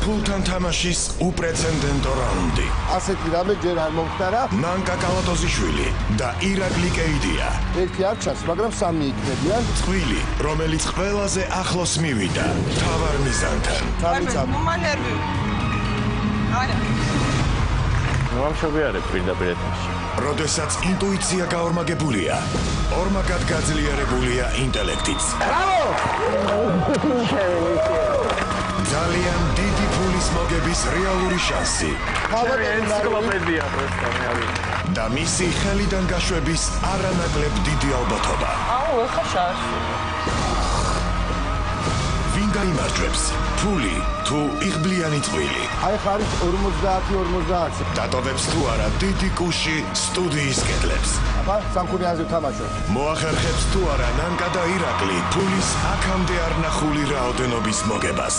ფულთან თამაშის უპრეცედენტო რაუნდი. ასეთი რამე ჯერ არ მომხდარა. ნანკა კალატოზიშვილი და ირაკლი კეიდია. ერთი არ ჩანს, მაგრამ სამი იქნებიან. წყვილი, რომელიც ყველაზე ახლოს მივიდა მთავარ მიზანთან. მომანერვი. არა. ნამშობი არის პირდაპირ ეთერში. როდესაც ინტუიცია გაორმაგებულია, ორმაგად გაძლიერებულია ინტელექტიც. ბრავო! ძალიან დიდი ფულის მოგების რეალური შანსი. ენციკლოპედია პროსტა მე არის. და მისი ხელიდან გაშვების არანაკლებ დიდი ალბათობა. აუ, ეხა შარში. ვინ გაიმარჯვებს? ფული თუ იღბლიანი წვილი? აი ხა არის 50-50. დატოვებს თუ არა დიდი კუში სტუდიის კედლებს? აბა, სამქონიანზე ვთამაშობ. მოახერხებს თუ არა ნანკა და ირაკლი ფულის აქამდე არ ნახული რაოდენობის მოგებას?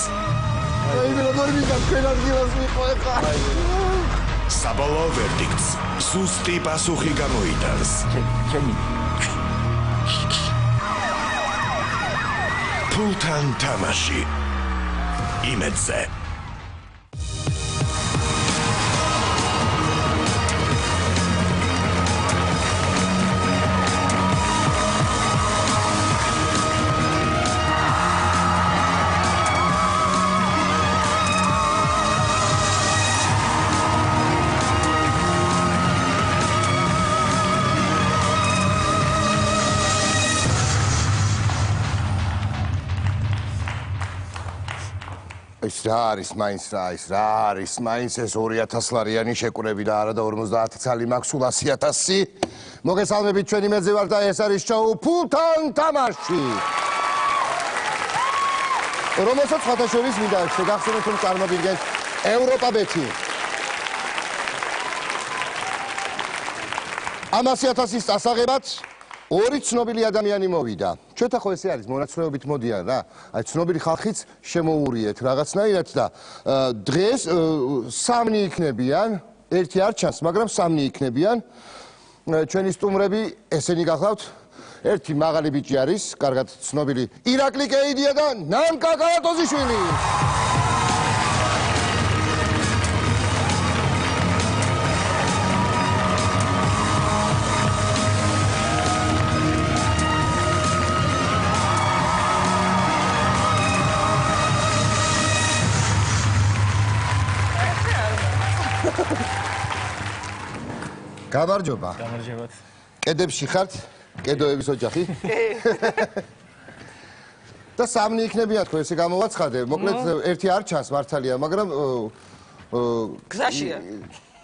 აი, როგორ ვიდა თქვენ ადგილას ვიყო ეხა. საბოლოო ვერდიქტს სუსტი პასუხი გამოიტანს. ჩემი ფულთან თამაში იმედზე. ეს რა არის მაინც ეს 2000 ლარიანი შეკვრები და არა და 50 ცალი მაქვს სულ 100,000. მოგესალმებით, ჩვენ იმედზე ვართ და ეს არის შოუ ფულთან თამაში. რომელსაც ხათაშორის მინდა შეგახსენოთ, რომ წარმოგიდგენთ ევროპა-ბეთი. ამ 100,000-ის წასაღებად ორი ცნობილი ადამიანი მოვიდა. ჩვენთან ხო ესე არის, მონაცვლეობით მოდიან რა. აი ცნობილი ხალხიც შემოურიეთ რაღაცნაირად და დღეს სამნი იქნებიან, ერთი არ ჩანს, მაგრამ სამნი იქნებიან. ჩვენი სტუმრები ესენი გახლავთ. ერთი მაღალი ბიჭი არის, კარგად ცნობილი ირაკლი კეიდია და ნანკა კალატოზიშვილი. გამარჯობა. გამარჯობათ. კედებში ხართ? კედოების ოჯახი? და სამნი იქნებიან თქო, ესე გამოვაცხადე. მოკლედ ერთი არ ჩანს მართალია, მაგრამ გზაშია.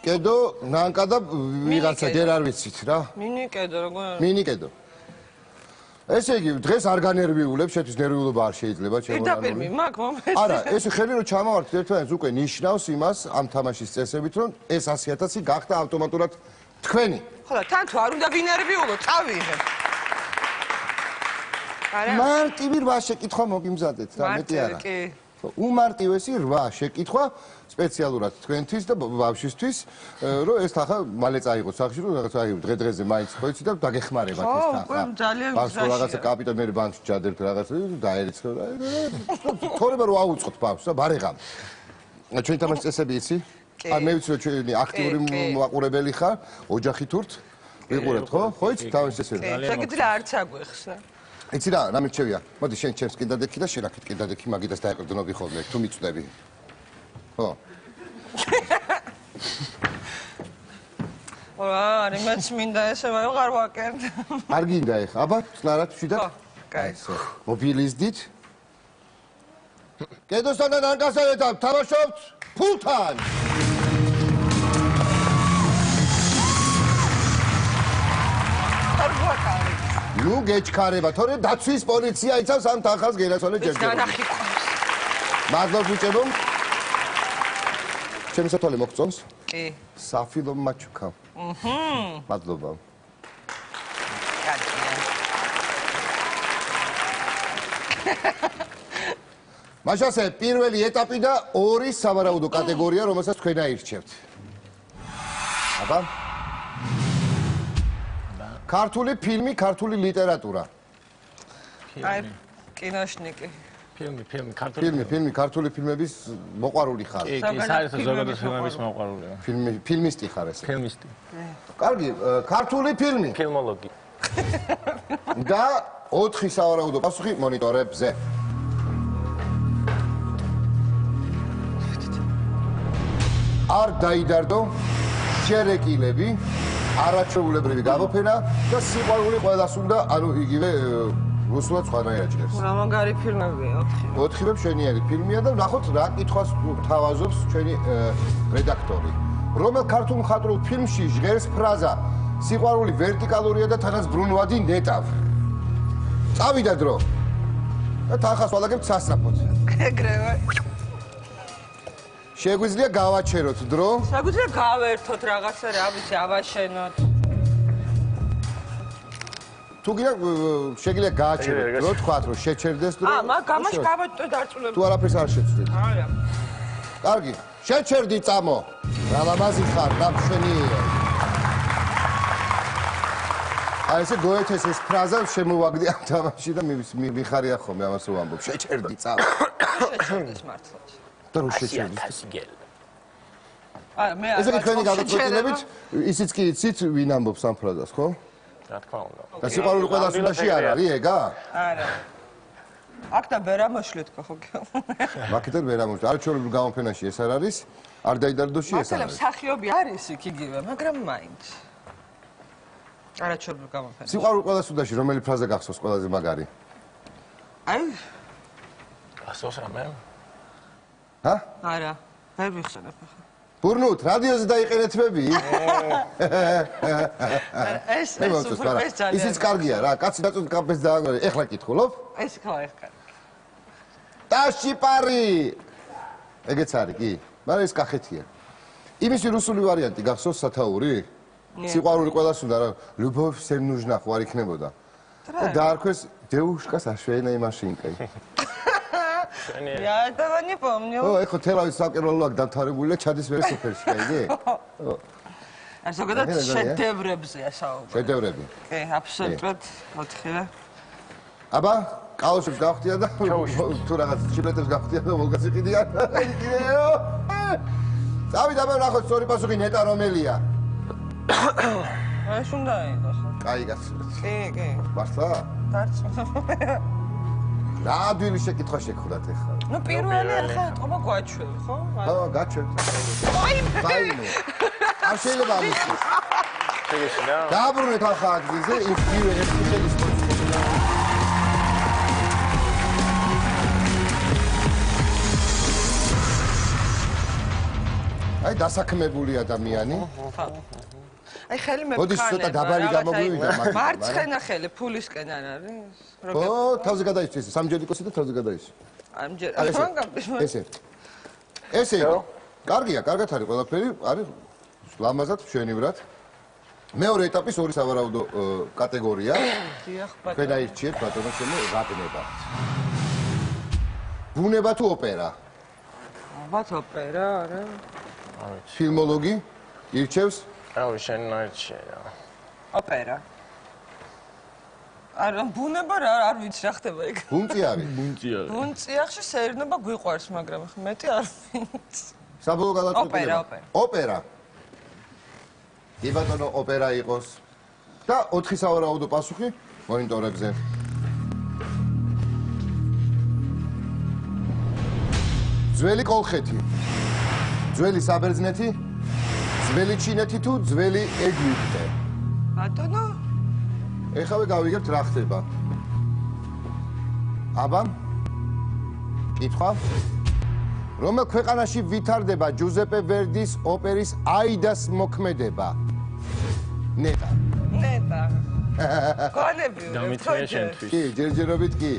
კედო, ნანკა და ვიღაცა ჯერ არ ვიცით რა. მინი კედო, როგორ? მინი კედო. ესე იგი, დღეს არ განერვიულებ, შეთვის ნერვიულობა არ შეიძლება პირდაპირ მიმაქ მომენტი. არა, ეს ხელი რომ ჩამავართ ერთმანეთს უკვე ნიშნავს იმას ამ თამაშის წესებით, რომ ეს 100,000 გახდა ავტომატურად თქვენი. ხო და თან თუ არ უნდა ვინერვიულო, წავიღებ. არა? მარტივი 8 შეკითხვა მოგიმზადეთ და მეტი არა. კი. უმარტივესი 8 შეკითხვა სპეციალურად თქვენთვის და ბავშვისთვის, რომ ეს ახლა მალე წაიღოთ სახში, რომ რაღაცა აი დღე-დღეზე მაინც ხოიცი და დაგეხმარებათ ეს თან. ხო, ძალიან გზაშია. რაღაცა კაპიტანები ბანკში ჯადერთ რაღაცა დაერიცხო. თორემ რომ აუწყოთ ბავშვს და ბარეგამ. ჩვენი თამაშის წესები იცი? აი მე ვიცი რომ ჩვენი აქტიური მაყურებელი ხარ, ოჯახი თურთ ვიყურებთ, ხო? ხო იცი თამაშის წესები? შეგიძლია არც აგვეხსნა. იცი რა, რა მირჩევია? მოდი შენ ჩემს კიდადექი და შენ აქეთ კიდადექი მაგიდას დაეყრდნობი ხოლმე, თუ მიწვდები. ხო. არა, მეც მინდა ესე ვეღარ ვაკერდ. არ გინდა ეხა, აბა, წნარად ვშვიდათ? ხო, კაი. მობილიზდით. კედოსთან და ნანკასთან ერთად თამაშობთ ფულთან. არ გვაკარი. ნუ გეჩქარება, თორე დაცვის პოლიცია იცავს ამ თანხას გენაცვალე ჯერჯერობით. განახი ყავს. მადლობ ბიჭებო. ჩემი სათვალე მოგწონს? კი. საფილო მაჩუკა. მადლობა. მაშასე პირველი ეტაპი და ორი სავარაუდო კატეგორია, რომელსაც თქვენ აირჩევთ. აბა. ქართული ფილმი, ქართული ლიტერატურა. აი, კინოშნიკი. ქართული. ფილმი, ქართული ფილმების მოყვარული ხარ. კი, საერთოდ ზოგადად ფილმების მოყვარულია. ფილმისტი ხარ ესე. ფილმისტი. კარგი, ქართული ფილმი. ფილმოლოგი. და 4 სავარაუდო პასუხი მონიტორებზე. არ დაიდარდო, შერეკილები, არაჩვეულებრივი გამოფენა და სიყვარული ყველას უნდა, ანუ იგივე რუსულად სხვანაირად ჭერს. რა მაგარი ფილმებია 4. 4-ვე მშვენიერი ფილმია და ნახოთ რა კითხვას თავაზობს ჩვენი რედაქტორი. რომელ ქართულ მხატვრულ ფილმში ჟღერს ფრაზა სიყვარული ვერტიკალურია და თანაც ბრუნვადი ნეტავ. წავიდა დრო. და თანხას ვალაგებთ სასწრაფოდ. ეგრევე. შეგვიძლია გავაჩეროთ დრო. შეგვიძლია გავერთოთ რაღაცა რა ვიცი ავაშენოთ. თუ გინდა შეგიძლია გააჩეროთ დრო, თქვათ რომ შეჩერდეს დრო. გამაში გავაჭრე დარწმუნებული. თუ არაფერს არ შეცვლით. არა. კარგი, შეჩერდი წამო. რა ლამაზი ხარ, დამშვენიერი. აი ესე გოეთეს ეს ფრაზა შემოვაგდი ამ თამაში და მიხარია ხოლმე ამას რომ ამბობ. შეჩერდი წამო. შეჩერდეს მართლა. და რო შეჩერდი. მე ესე კი თქვენი გადაწყვეტილებით ისიც კი იცით ვინ ამბობს ამ ფრაზას, ხო? რა თქმა უნდა. და სიყვარული ყველას უნდაში არ არის, ეგა? არა. აქ და ვერ ამოშლით ხო? მაკეთან ვერ ამოშლით. არჩეულებრივ გამოფენაში ეს არ არის, არ დაიდარდოში ეს არ მართლა არის. მსახიობი არის იქ იგივე, მაგრამ მაინც. არაჩვეულებრივ გამოფენა. სიყვარული ყველას უნდაში რომელი ფრაზა გახსოვს ყველაზე მაგარი? აი, გასოს რამე? ჰა? არა, ვერ ვიხსენებ ახლა. ბურნუთ, რადიოზე დაიყენეთმები? ეს ძალიან. ისიც კარგია რა, კაცი დაწვით კაფეს დააგრე. ეხლა კითხულობ? ეს ხო ეხლა. ტაშიპარი. ეგეც არის, კი. მაგრამ ეს კახეთია. იმისი რუსული ვარიანტი გახსოვს სათაური? სიყვარული ყველას უნდა რა, любовь всем нужна ხო არ იქნებოდა. და დაარქვეს დევუშკას აშვენა машинкой. Я этого не помню. ო, ეხო თელავის საკერვალო აქ დამთავრებული და ჩადის მერე სოფერში, კაიდი? არ ზოგადად შედევრებზეა საუბარი. შედევრები. კი, აბსოლუტურად 4-ვე. აბა, კალოშებს გავხდიან და თუ რაღაც ჩიბლეტებს გავხდიან და ვოლგას იყიდიან. კიდეო. წავიდა მე ნახოთ სწორი პასუხი ნეტა რომელია. ეს უნდა იყოს. კაი გასულეთ. კი, კი. მართლა? დარწმუნებული. რა ადვილი შეკითხვა შეგხვდათ ეხლა. ნუ პირველი ახლა ეთყობა გვაჩვევ, ხო? ხო, გაჩვენთ. საინო. არ შეიძლება ამის. შეგეშინა? დააბრუნეთ ახლა ადგილზე, ის პირველი ერთი შელის აი დასაქმებული ადამიანი. აი ხელი მე მოდის ცოტა დაბალი გამოგვივიდა მაგრამ. მარცხენა ხელი ფულისკენ არ არის? ო, თავზე გადაიცვის, სამჯერიკოსი და თავზე დაიცვის. ამჯერ ესე. ესე. კარგია, კარგად არის ყველაფერი, არის ლამაზად მშვენივრად. მეორე ეტაპის ორი სავარაუდო კატეგორია. დიახ, ბატონო. თქვენ აირჩიეთ ბატონო შემო რაბნება. ბუნება თუ ოპერა? ალბათ ოპერა, არა? ფილმოლოგი ირჩევს რავი, შენ ნაირჩია. ოპერა. არა, ბუნება რა არ ვიცი რა ხდება იქ. ბუნწი არის. ბუნწია. ბუნწიახში სეირნობა გვიყვარს, მაგრამ მეტი არ ვიცი. საბოლოო გადაწყვეტილება. ოპერა. ოპერა. კი ბატონო, ოპერა იყოს. და 4 სავარაუდო პასუხი მონიტორებზე. ძველი კოლხეთი. ძველი საბერძნეთი, ძველი ჩინეთი თუ ძველი ეგვიპტე. ბატონო? ეხავე გავიგებთ რა ხდება. აბა? კითხვა? რომელ ქვეყანაში ვითარდება ჯუზეპე ვერდის ოპერის აიდას მოქმედება? ნეტა. ნეტა. გონები ვარ. დამიწია შენთვის. კი, ჯერჯერობით კი.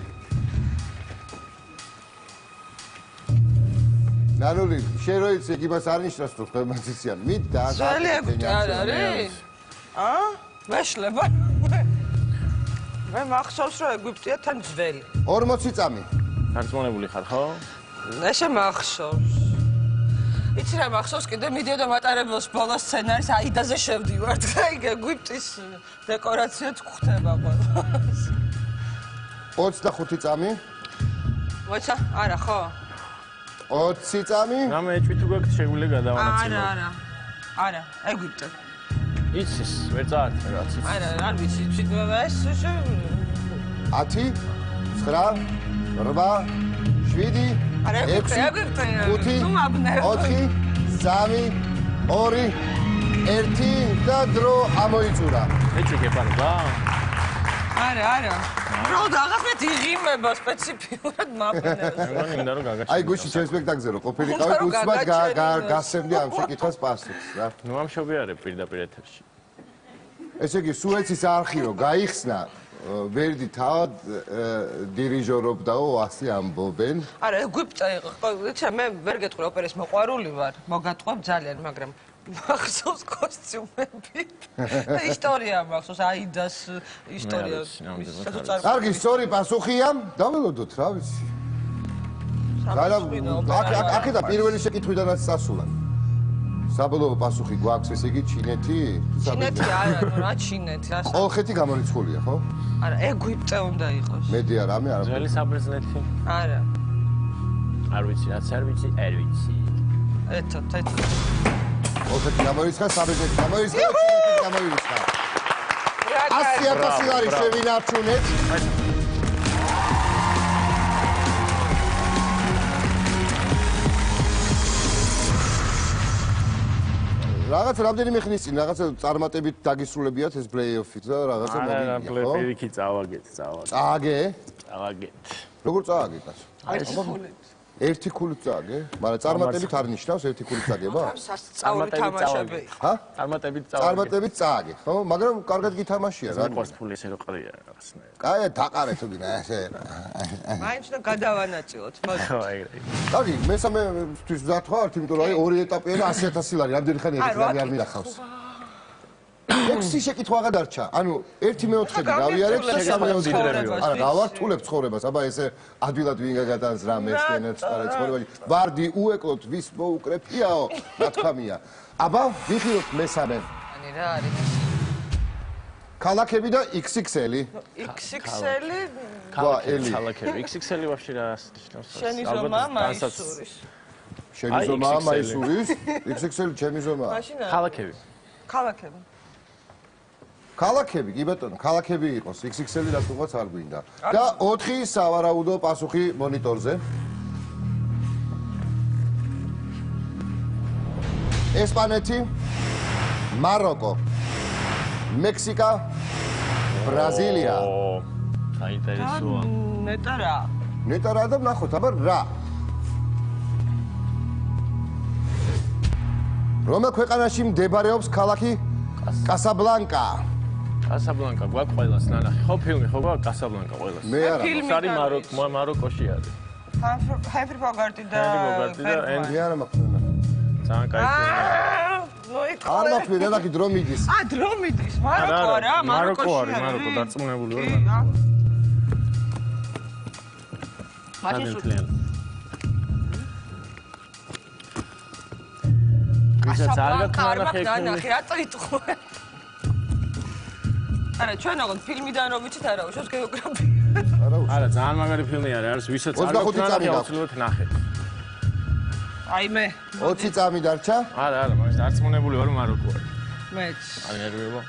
ნარული, შენ რო იცი, იმას არ ნიშნავს თუ ხმაციციან. მით და ძველი ეგვიპტე არ არის? მეშლება. მე მახსოვს რომ ეგვიპტეა თან ძველი. 40 წამი. დარწმუნებული ხარ, ხო? ეშე მახსოვს. იცი რა მახსოვს კიდე მიდიოდა მატარებელს ბოლოს სცენარის აიდაზე შევდივართ. აი ეგვიპტის დეკორაციაც გვხვდება ყველას. 25 წამი. მოიცა? არა, ხო? 20 წამი. რამე ეჭვი თუ გაქვთ შეგვიძლია გადავანაწილო. არა, ეგვიპტე. იცის, ვერ წაართ რაღაც. არა, არ ვიცი, თვითონ ეს 10 9 8 7 არა, ეგვიპტე. 5 თუ მაბნევ. 4 3 2 1 და დრო ამოიწურა. ეჭვი გეპარება? არა. რო დაღაფეთ იღიმება სპეციფიურად მაბნევს. მეგონი მინდა რომ გაგაჩნდა. აი გუშინ ჩემს სპექტაკლზე რო ყოფილიყავი, უცბად გასცემდი ამ შეკითხვას პასუხს რა. ნუ ამშობიარე პირდაპირ ეთერში. ესე იგი, სუეცის არხი რო გაიხსნა, ვერდი თავად დირიჟორობდაო, ასე ამბობენ. არა, ეგვიპტე იყო. იცი, მე ვერ გეტყვი ოპერის მოყვარული ვარ, მოგატყვევ ძალიან, მაგრამ მახსოვს კოსტიუმები. და ისტორია მახსოვს, აიდას ისტორია. კარგი, სწორი პასუხია. დაველოდოთ, რა ვიცი. აქედა პირველი შეკითხვიდანაც წასულა. საბოლოო პასუხი გვაქვს, ესე იგი, ჩინეთი? ჩინეთი არა, ნუ რა ჩინეთი, რა. კოლხეთი გამორიცხულია, ხო? არა, ეგვიპტე უნდა იყოს. მედია რამე არა. ძველი საბერძნეთი? არა. არ ვიცი, რაც არ ვიცი. ეთო. კოლხეთი გამორიცხა, საბერძნეთი გამორიცხა, ჩინეთი გამორიცხა. 100,000 ლარი შევინარჩუნეთ. რაღაც რამდენიმე ხნის წინ რაღაცა წარმატებით დაგისრულებიათ ეს პლეიოფით და რაღაცა მოგიგია, ხო? პლეიოფი წავაგეთ. წააგე? როგორ წააგე კაცო? ერთი ქულით წააგე? მაგრამ წარმატებით არ ნიშნავს ერთი ქულით წაგება? სასწაული თამაშები. ჰა? წარმატებით წააგე, ხო? მაგრამ კარგად გითამაშია რა. ყავს ფული ესე რო ყრია რაღაცნაირად. კაი, დაყარეთ თუ გინდა ესე. მაინც და გადავანაწილოთ, მოდი. ხო, ეგრე. კარგი, მესამეთვის ვზართ, იმიტომ რომ აი ორი ეტაპია და 100,000 ლარი, რამდენი ხანი ეგრე არ მინახავს. 6 შეკითხვა გადარჩა. ანუ 1/4 გავიარეთ, 3/4. არა, გავართულებ ცხოვრებას. აბა ესე ადვილად ვინ გაგატანს რამე ესენაც ცხოვრებაში. ვარდი უეკლოთ ვის მოუკრეფიაო, რა თქმია. აბა, ვიხილოთ მესამე. ანი რა არის? ქალაქები და XXL. XXL ქალაქები. XXL ვაფშე რა ნიშნავს? შენი ზომა მაისურის. შენი ზომა მაისურის? XXL ჩემი ზომა. მაშინ არა. ქალაქები. ქალაქები, კი ბატონო, ქალაქები იყოს, XXL რატომაც არ გვინდა. და 4 სავარაუდო პასუხი მონიტორზე. ესპანეთი, მაროკო, მექსიკა, ბრაზილია. საინტერესოა. ნეტა რა? და ვნახოთ, აბა რა. რომელ ქვეყანაში მდებარეობს ქალაქი კასაბლანკა? კასაბლანკა გვაქვს ყველას ნანახი. ხო ფილმი ხო გვაქვს კასაბლანკა ყველას. მე არა. არის მაროკოში არის. ჰენრი ბოგარტი და მე არა მაქვს. ძალიან კაი ფილმია. არ მაქვს მე ნახი დრო მიდის. დრო მიდის. მაროკო არა, მაროკო არის, მაროკო დარწმუნებული ვარ. მაშინ ვისაც არ გაქვს ნანახი, რატო იტყვე? არა, ჩვენ ოღონდ ფილმიდან რომ ვიცით, არა უშავს გეოგრაფია. არა, ძალიან მაგარი ფილმი არის, ვისაც არ გაქვს ნანახი, აუცილებლად ნახეთ. აი მე 20 წამი დარჩა? არა, მაგას დარწმუნებული ვარ, მაროკო არის. მეც. არ ნერვიობა.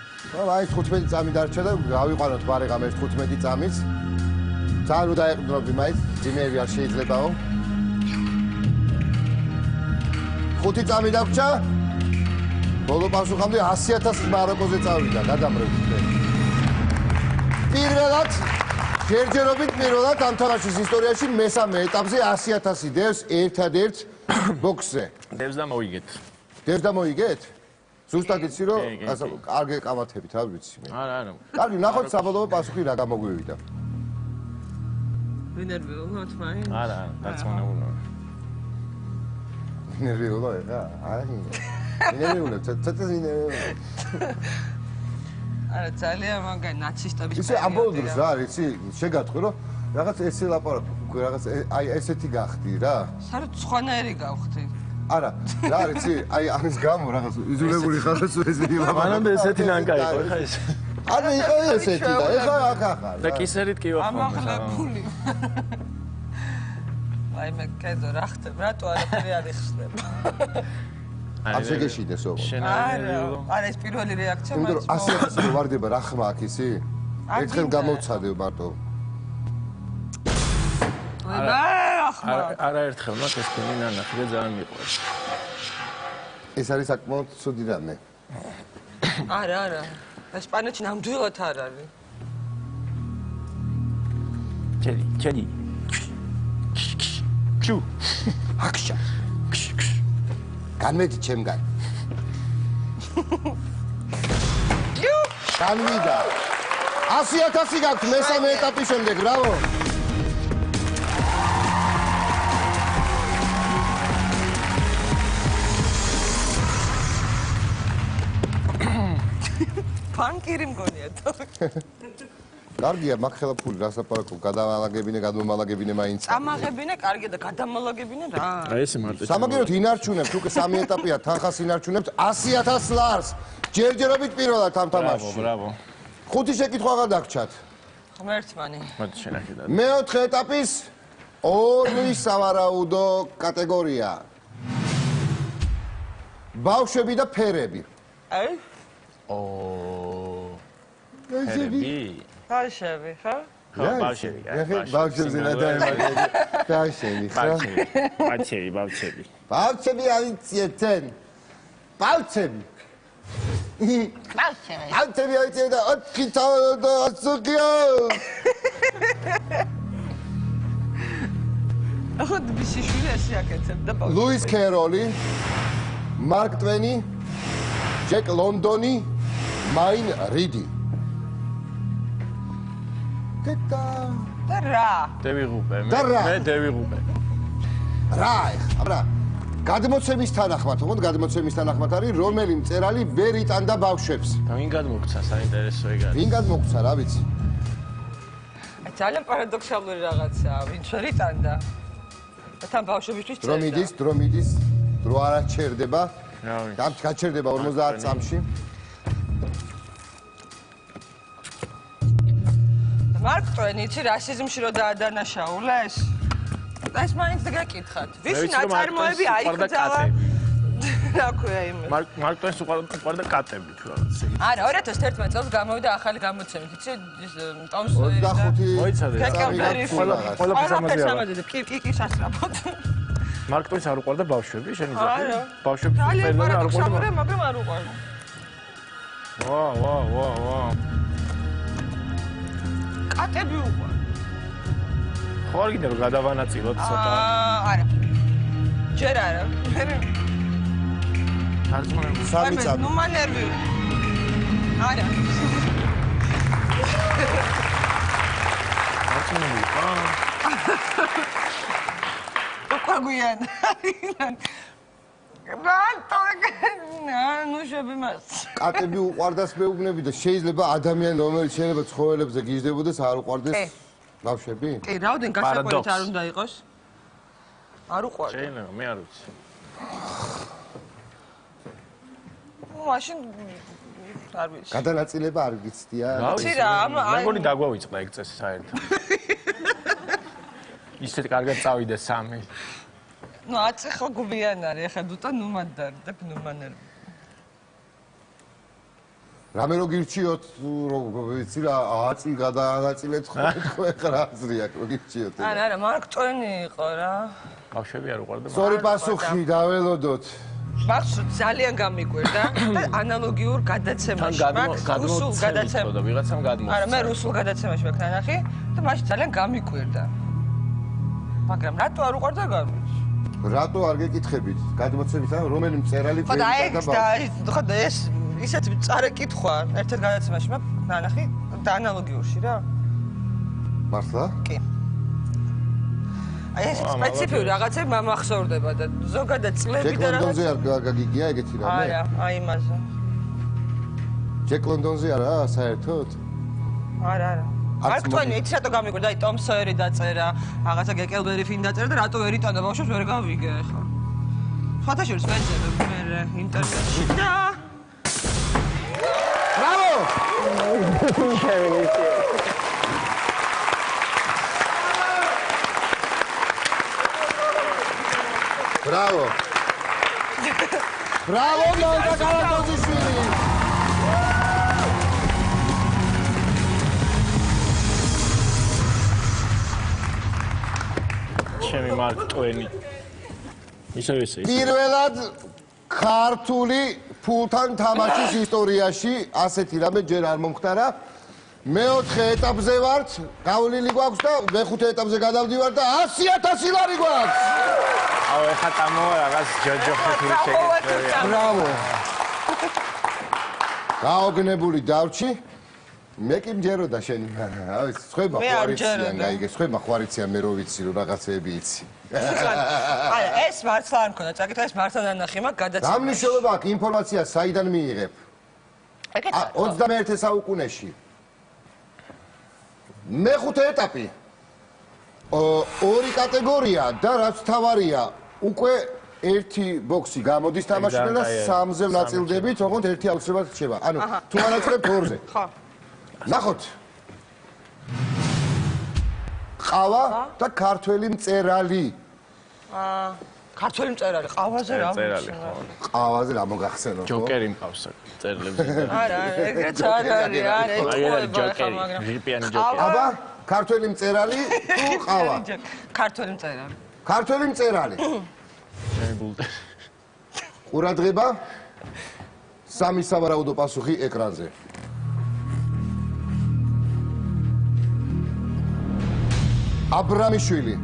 აი 15 წამი დარჩა და გავიყვანოთ ბარეგამ ეს 15 წამიც. ძალიან დაეყრდნობი მაინც, ძიმეები არ შეიძლებაო. 5 წამი დაგვრჩა. ბოლო პასუხამდე 100,000 მაროკოზე წავიდა, გადამრევით. პირველად ჯერჯერობით პირველად ამ თამაშის ისტორიაში მესამე ეტაპზე 100,000 დევს ერთადერთ ბოქსზე. დევს და მოიგეთ. დევს და მოიგეთ? ზუსტად იცი რომ არ გეკამათებით, არ ვიცი მე. არა. კარგი, ნახოთ საბოლოო პასუხი რა გამოგვივიდა. ვინერვიულოთ მაინც? არა, დარწმუნებული ვარ. ვინერვიულო ეხა? არა. ვინერვიულებ, ცოტა ვინერვიულებ. არა, ძალიან მაგარი ნაცისტების ისე ამბობდროს რა, იცი, შეგატყვი რომ რაღაც ესე ლაპარაკობ, რაღაც აი ესეთი გახდი რა. საერთოდ სხვანაირი გავხდი. არა, რა იცი, აი ამის გამო რაღაც იზოლებული ხალხს ესეთი ლაპარაკობ. მანამდე ესეთი ნანკა იყო, ეხა ეს. არა, იყო ესეთი და ეხა აქ ახლა. და კისერით კი ვახო. ამაღლებული. აი მე კედო რა ხდება, რატო არაფერი არ იხსნება? არ შეგეშიდეს ოღონდ. არა ეს პირველი რეაქცია იმიტომ მაინც. რომ 100.000 რო ვარდება რა ხმა აქ ისი? ერთხელ გამოვცადე მარტო. არა ერთხელ მაგ ეს ფილმი ნანახი და ძალიან მიყვარს. ეს არის საკმაოდ ცუდი რამე. არა. ესპანეთში ნამდვილად არ არის. ჩელი. ჩუ. აქშა. განმედი ჩემგან. განმიდა. 100.000 გაქვთ მესამე ეტაპის შემდეგ, ბრავო. ბანკირი მგონია თო. კარგია, მაგ ხელა ფული გასაპარაკო, გადამალაგებინე, გადმომალაგებინე მაინც. წამაღებინე, კარგია და გადამალაგებინე რა. აი ესე მარტო. სამაგეროთ ინარჩუნებთ, უკვე 3 ეტაპია, თანხას ინარჩუნებთ 100.000 ლარს. ჯერჯერობით პირველად ამ თამაშში. ბრავო. 5 შეკითხვა გადაგჩათ. ღმერთმანი. მოდი შენახე და. მეოთხე ეტაპის ორი სავარაუდო კატეგორია. ბავშვები და ფერები. აი? ფერები. ბავშვები, ხო? ბავშვები. ბავშვებზე ნადაემაგები. ბავშვები, ხო? ბავშვები. ბავშვები აიციეთენ. ბავშვები. ბავშვები აიციეთ და 4 თავდა ასუქიო. ახლა ბიჭიშვილი ასე აკეთებდა ბავშვი. ლუის კეროლი, მარკ ტვენი, ჯეკ ლონდონი, მაინ რიდი. და რა? დევიღუპე. და რა? მე დევიღუპე. რა ეხლა? გადმოცემის თანახმად, თქო, გადმოცემის თანახმად არის, რომელი მწერალი ვერ იტანდა ბავშვებს. ვინ გადმოგცა საინტერესო ეგ არის. ვინ გადმოგცა, რა ვიცი. ძალიან პარადოქსალური რაღაცაა, ვინც ვერ იტანდა. და თან ბავშვებისთვის წერდა. დრომიდის, დრო არ აჩერდება. რა ვიცი. და გაჩერდება 50 წამში. მარკ ტვენი იცი რასიზმში რო დაადანაშაულეს? და ეს მაინც გაკითხათ. ვისი ნაწარმოები აიკრძალა? რა ქვია იმე? მარკ ტვენს უყვარდა კატები თუ რაღაც. არა, 2011 წელს გამოვიდა ახალი გამოცემით, იცი, ტომ სოერი და 25 მოიცადე. ყველაფერს ამაზე. კი, სასწრაფოდ. მარკ ტვენს არ უყვარდა ბავშვები, შენი ძაღლი? არა. ბავშვები ძალიან არ პარადოქსალურია, მაგრამ არ უყვარდა. ვა. კატები უყვარდა. ხო არ გინდა რომ გადავანაწილოთ ცოტა. არა. ჯერ არა. თარგმანები. სამი წამი. ნუ მანერვი. არა. თარგმანები. ოკვაგუიან. რატო? ნუ შევიმას. კატები უყვარდას მეუბნები და შეიძლება ადამიანი რომელიც შეიძლება ცხოველებზე გიზდებოდეს არ უყვარდეს ბავშვები? კი, რაოდენ გასაკვირით არ უნდა იყოს? არ უყვარდა. შეიძლება, მე არ ვიცი. მაშინ არ ვიცი. გადანაწილება არ გიცდია? ვიცი რა, მე მგონი დაგვავიწყდა ეგ წესი საერთოდ. ისეთ კარგად წავიდა 3. ნუ აწეხო გუბიან არის, ახლა დუტა ნუმანდარდებ ნუმანერვი. რამე რო გირჩიოთ, ვიცი რა, აწი გადაანაწილეთ ხო ეხლა აზრია რო გირჩიოთ. არა, მარკ ტვენი იყო რა. ბავშვები არ უყვარდა. სწორი პასუხი დაველოდოთ. ბავშვი ძალიან გამიკვირდა და ანალოგიურ გადაცემაში მაქვს რუსულ გადაცემაში. და ვიღაცამ გადმოცა. არა, მე რუსულ გადაცემაში მაქვს ნანახი და მაშინ ძალიან გამიკვირდა. მაგრამ რატო არ უყვარდა გამიკვირდა? რატო არ გეკითხებით? გადმოცემით რომელი მწერალი ხო და ხო და ეს ისეთი წარე კითხვა ერთ-ერთ გადაცემაში მაქვს ნანახი და ანალოგიურში რა. მართლა? კი. აი ეს სპეციფიური რაღაცები მომახსოვრდება და ზოგადად წლები და ჯეკ ლონდონზე არ გაგიგია ეგეთი რამე? არა, აი იმაზე. ჯეკ ლონდონზე არა საერთოდ? არა. მარკ ტვენი იცი რატო გამიკვირდა? აი ტომ სოერი დაწერა, რაღაცა გეკელბერი ფინ დაწერა და რატო ვერ იტანდა ბავშვებს ვერ გავიგე ახლა. ფათაშორის ვეძებ მე ინტერნეტში და ბრავო! ბრავო. ბრავო, მანდა კალათოძიშვილი. ჩემი მარკ ტვენი. ისევ ესე. პირველად ქართული ფულთან თამაშის ისტორიაში ასეთი რამე ჯერ არ მომხდარა. მეოთხე ეტაპზე ვართ, გავლილი გვაქვს და მეხუთე ეტაპზე გადავდივართ და 100,000 ლარი გვაქვს. აუ ეხა წამოვა რაღაც ჯოჯოხეთური შეკეთებია. ბრავო. გაოგნებული დავრჩი. მე კი მჯეროდა შენი. აი, სხვება ხوارიციან, გაიგე, სხვება ხوارიციან, მე რო ვიცი, რომ რაღაცეები იცი. აი, ეს მართლა არ მქონდა, წაკითხა ეს მართლა ნანახი მაქვს გადაცემა. დამნიშნულება აქვს ინფორმაცია საიდან მიიღებ? 21 საუკუნეში. მეხუთე ეტაპი. ორი კატეგორია და რაც თავარია, უკვე ერთი ბოქსი გამოდის თამაშიდან და სამზე ვნაწილდებით, ოღონდ ერთი აუცილებლად რჩება. ანუ თუ არ აწევთ ორზე. ხო. ნახოთ. ყავა და ქართველი მწერალი. ქართველი მწერალი, ყავაზე რა მწერალი, ვიცი. ყავაზე რა მოგახსენო? ჯოკერი მყავს წერლებზე. არა, ეგრეც არ არის, არა, აი ჯოკერი, რიპიანი ჯოკერი. აბა, ქართველი მწერალი თუ ყავა? ქართველი მწერალი. ქართველი მწერალი. ჩემი ბულტე. ყურადღება. სამი სავარაუდო პასუხი ეკრანზე. აბრამიშვილი,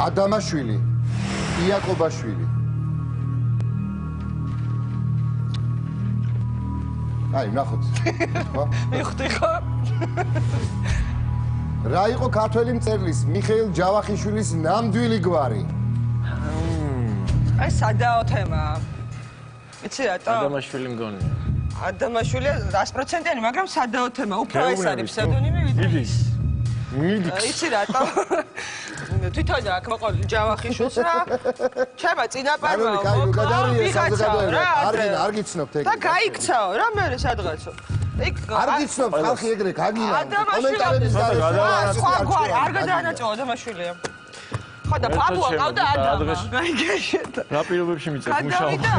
ადამაშვილი, იაკობაშვილი. აი, ნახოთ. მიხდი ხო? რა იყო ქართველი მწერლის მიხეილ ჯავახიშვილის ნამდვილი გვარი? აი, სადაო თემაა. იცი რატო? ადამაშვილი მგონია. ადამაშვილი 100%-იანი, მაგრამ სადაო თემა. უფრო ეს არის ფსევდონიმი ვიდრე ის. მიდის. იცი რატო? თვითონ აქ მოყოლი ჯავახიშვილს რა. ჩემა წინაპარმა არ გიცნობთ ეგ. და გაიქცაო რა მე სადღაცო. არ გიცნობთ ხალხი ეგრე გაგინა. კომენტარების გარეშე სხვა გვარი არ გადაანაწილო ადამიანშვილია. ხო და პაპუა ყავდა ადამა. გაიგეშეთ. რა პირობებში მიწევ მუშაობა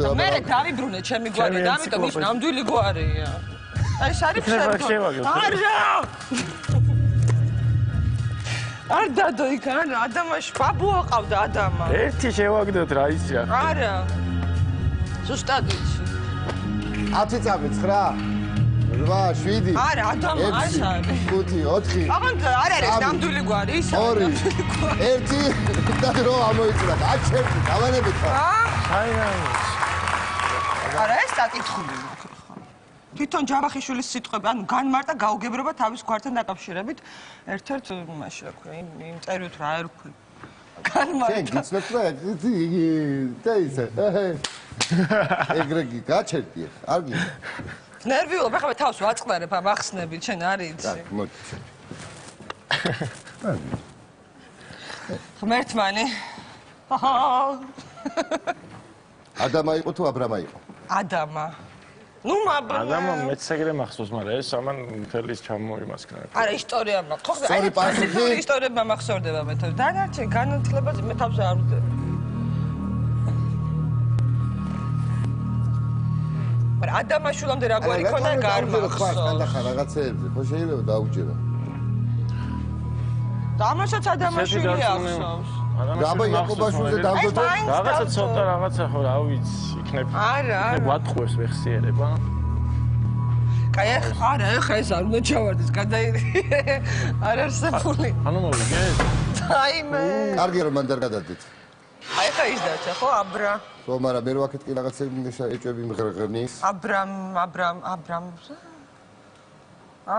და მე დავიბრუნე ჩემი გვარი და ამიტომ ის ნამდვილი გვარია. აი ეს არის ფსევდონიმი. არა! არ დადო იქ არა ადამაში პაპუა ყავდა ადამა. ერთი შევაგდოთ რა იცი რა. არა. ზუსტად იცი. 10 წამი 9 8 7 არა ადამა არის 5 4 აღარ არ არის ნამდვილი გვარი ის 2 1 და რო ამოიწურა აჩერდი დავანებით ხარ არა ეს საკითხული თვითონ ჯავახიშვილის სიტყვები ანუ განმარტა გაუგებრობა თავის გვართან დაკავშირებით ერთ-ერთ იმაში რა ქვია იმ წერილით რა არ ვქნა განმარტა შენ გიცნობ რა და ისე ეგრე გაჩერდი არ გინდა ნერვიულობ ახლა თავს ვაწყდარებ ამ ახსნებით შენ არ იცი მოდი ღმერთმანი ადამა იყო თუ აბრამა იყო ადამა ნუ ადამა მეც ეგრე მახსოვს მაგრამ ეს ამან მთელის ჩამოიმასქნა არა ისტორია მაქვს ხო აი პასუხი ისტორიებმა მახსოვდება მე თავს დანარჩენ განათლებაზე მე თავს არ ვდები მაგრამ ადამაშვილამდე რა გვარი ქონდა გარმახსოვს რაღაცეებზე ხო შეიძლება დაუჯერო დამაშაც ადამაშვილი ახსოვს დაბა იაკობაშვილზე დავდოთ რაღაცა ცოტა რაღაცა ხო რა ვიცი იქნებ არა ვატყუებს ვეხსიერება კაი არა ეხა ეს არ უნდა ჩავარდეს გადაირი არ არსებული ანუ მოვიგე დაიმე კარგი რომ მან დარ გადადით აი ხა ის დაჩა ხო აბრა ხო მაგრამ მე რო აქეთ კი რაღაცები ეჭვები მღრღნის აბრამ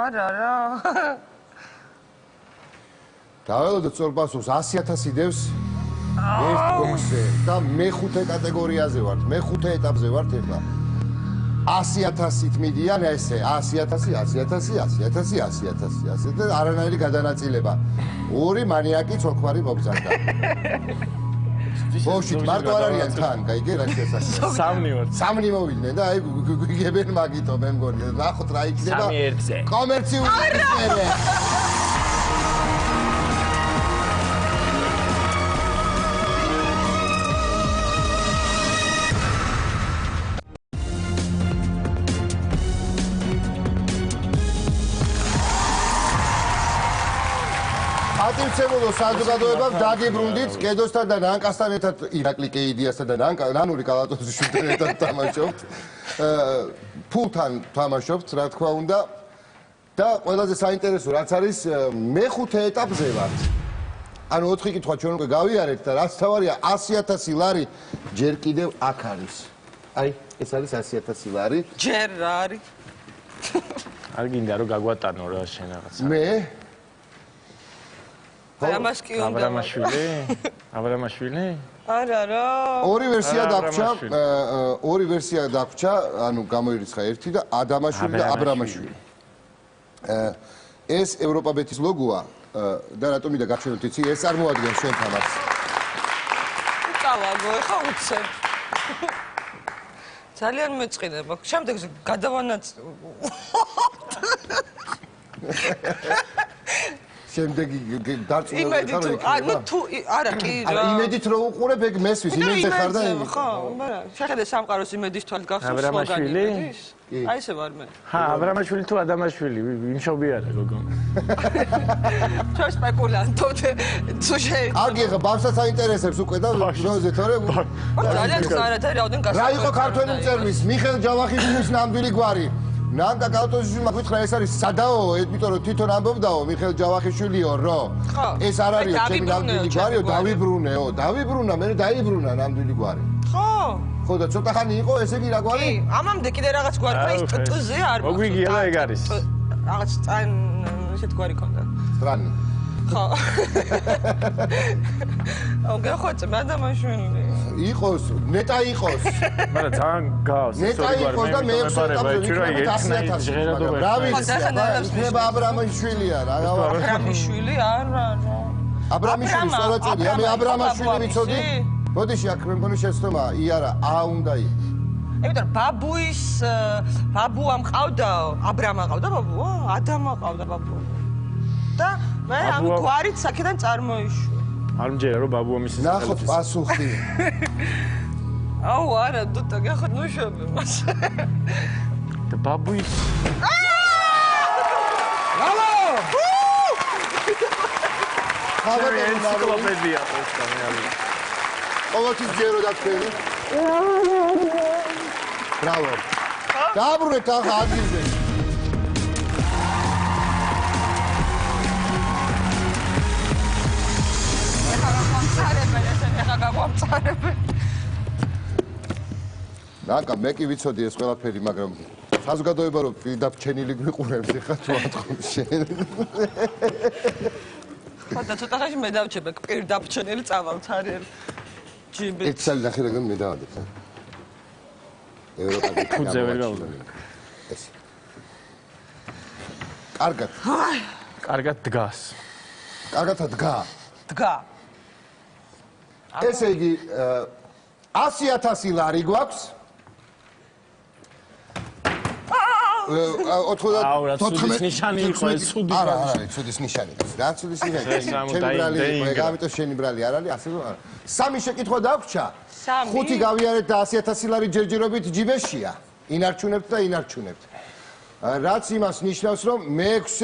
არა რა დაველოდოთ სწორ პასუხს 100,000 დევს ერთ ბოქსზე და მეხუთე კატეგორიაზე ვართ მეხუთე ეტაპზე ვართ ეხლა 100,000-ით მიდიან ესე 100,000 და არანაირი გადანაწილება ორი მანიაკი ცოლქვარი მოგზარდა ბოშით მარტო არ არიან თან გაიგე რა შესაძლოა სამნი მოვიდნენ და აი გიგებენ მაგითო მე მგონი ნახოთ რა იქნება კომერციული ისერე გამოცემულო საზოგადოებამ დაგიბრუნდით კედოსთან და ნანკასთან ერთად ირაკლი კეიდიასთან და ნანული კალატოზიშვილთან ერთად თამაშობთ. ფულთან თამაშობთ, რა თქმა უნდა. და ყველაზე საინტერესო რაც არის მეხუთე ეტაპზე ვართ. ანუ 4 კითხვა ჩვენ უკვე გავიარეთ და რაც თავარია 100,000 ლარი ჯერ კიდევ აქ არის. აი, ეს არის 100,000 ლარი. ჯერ რა არის? არ გინდა რომ გაგვატანო რა შენ რაღაცა. მე ამას კი უნდა. აბრამაშვილი? არა რა. ორი ვერსია დაგვრჩა, ანუ გამოირიცხა ერთი და ადამაშვილი და აბრამაშვილი. ეს ევროპაბეთის ლოგოა და რატომი და გაჩვენოთ იცი, ეს წარმოადგენს შენ თამაშს. უკავაგო, ეხა უცებ. ძალიან მეწყინება. შემდეგზე გადავანაც შემდეგი დარწმუნებული იმედით ანუ თუ არა კი რა იმედით რომ უყურებ ეგ მესვის იმედზე ხარ და ხო მაგრამ შეხედე სამყაროს იმედის თვალით გახსოვს აბრამაშვილი აი ესე ვარ მე ჰა აბრამაშვილი თუ ადამიანშვილი ვიმშობი არა გოგო თუ სპეკულანტო თუ შე კარგი ხა ბავშვს აინტერესებს უკვე და როზე თორე ძალიან საერთოდ რაოდენ გასაგებია რა იყო ქართველი მწერლის მიხეილ ჯავახიშვილის ნამდვილი გვარი ნანკა კალტოზიშვილმა გითხრა ეს არის სადაო იმიტომ რომ თვითონ ამბობდაო მიხეილ ჯავახიშვილიო რო ეს არ არის ჩემი ნამდვილი გვარიო დავიბრუნა მე დაიბრუნა ნამდვილი გვარი ხო და ცოტა ხანი იყო ესე იგი რა გვარი კი ამამდე კიდე რაღაც გვარი ხო ის ტზე არ მოგვიგია რა ეგ არის რაღაც წან ესეთ გვარი ქონდა სტრანი ხო გახოწე ადამიანშვილი იყოს ნეტა იყოს მაგრამ ძალიან გავს ნეტა იყოს და მე ხება აბრამაშვილია რა აბრამაშვილი არა აბრამაშვილი სწორწოდია მე აბრამაშვილი ვიცოდი მოდიში აქ მე მგონი შეცდომა იარა უნდა იყოს იმიტომ ბაბუა მყავდა აბრამა ყავდა ბაბუა ადამა ყავდა ბაბუა და მე ამ გვარით საკიდან წარმოიშვა არ მჯერა რომ ბაბუა მისი ნახოთ პასუხი აუ არა დუტა გახოთ ნუშობი მას და ბაბუის ბრავო ხავერდი ენციკლოპედია პოსტამი ყოველთვის ჯერო და თქვენი ბრავო დაბრუნეთ ახლა ადგილზე ნაკა მე კი ვიცოდი ეს ყველაფერი მაგრამ საზოგადოება რომ პირდაპირ ჩენილი გვიყურებს ხა თუ ატყობ შენ ხო და ცოტა ხანში მე დავჩებე პირდაპირ ჩენილი წავალცარიელ ჯიბი ერთ წელი ნახე რაგან მე დავადებ ევროპაში ფუძე ვერ გავუძე ეს კარგად კარგად დგას დგა ესე იგი 100,000 ლარი გვაქვს 14 ნიშანი იყო ეს ცუდი არა ცუდის ნიშანი რა ცუდის ნიშანი ჩემი ბრალი იყო ეგ ამიტომ შენი ბრალი არ არის ასე არა სამი შეკითხვა დაგვჭა ხუთი გავიარეთ და 100,000 ლარი ჯერჯერობით ჯიბეშია ინარჩუნებთ და ინარჩუნებთ რაც იმას ნიშნავს რომ მე-6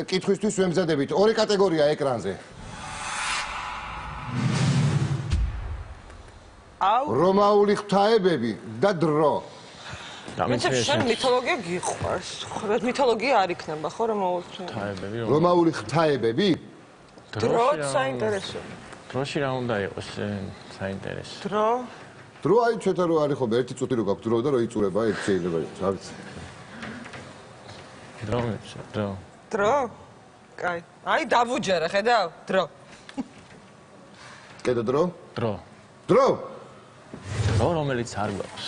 კითხვისთვის ვემზადებით ორი კატეგორია ეკრანზე რომაული ღვთაებები და დრო. შენ მითოლოგია გიყვარს. მითოლოგია არ იქნება ხო რომაული ღვთაებები? რომაული ღვთაებები? დრო საინტერესო. დროში რა უნდა იყოს საინტერესო? დრო აი ჩვენთან რო არის ხო ერთი წუთი რო გაქვს დრო და რო იწურება ერთ შეიძლება იყოს, არ ვიცი. დრო? კაი. აი დავუჯერე, ხედავ? დრო. კედო დრო? დრო. დრო? დრო რომელიც არ გვაქვს.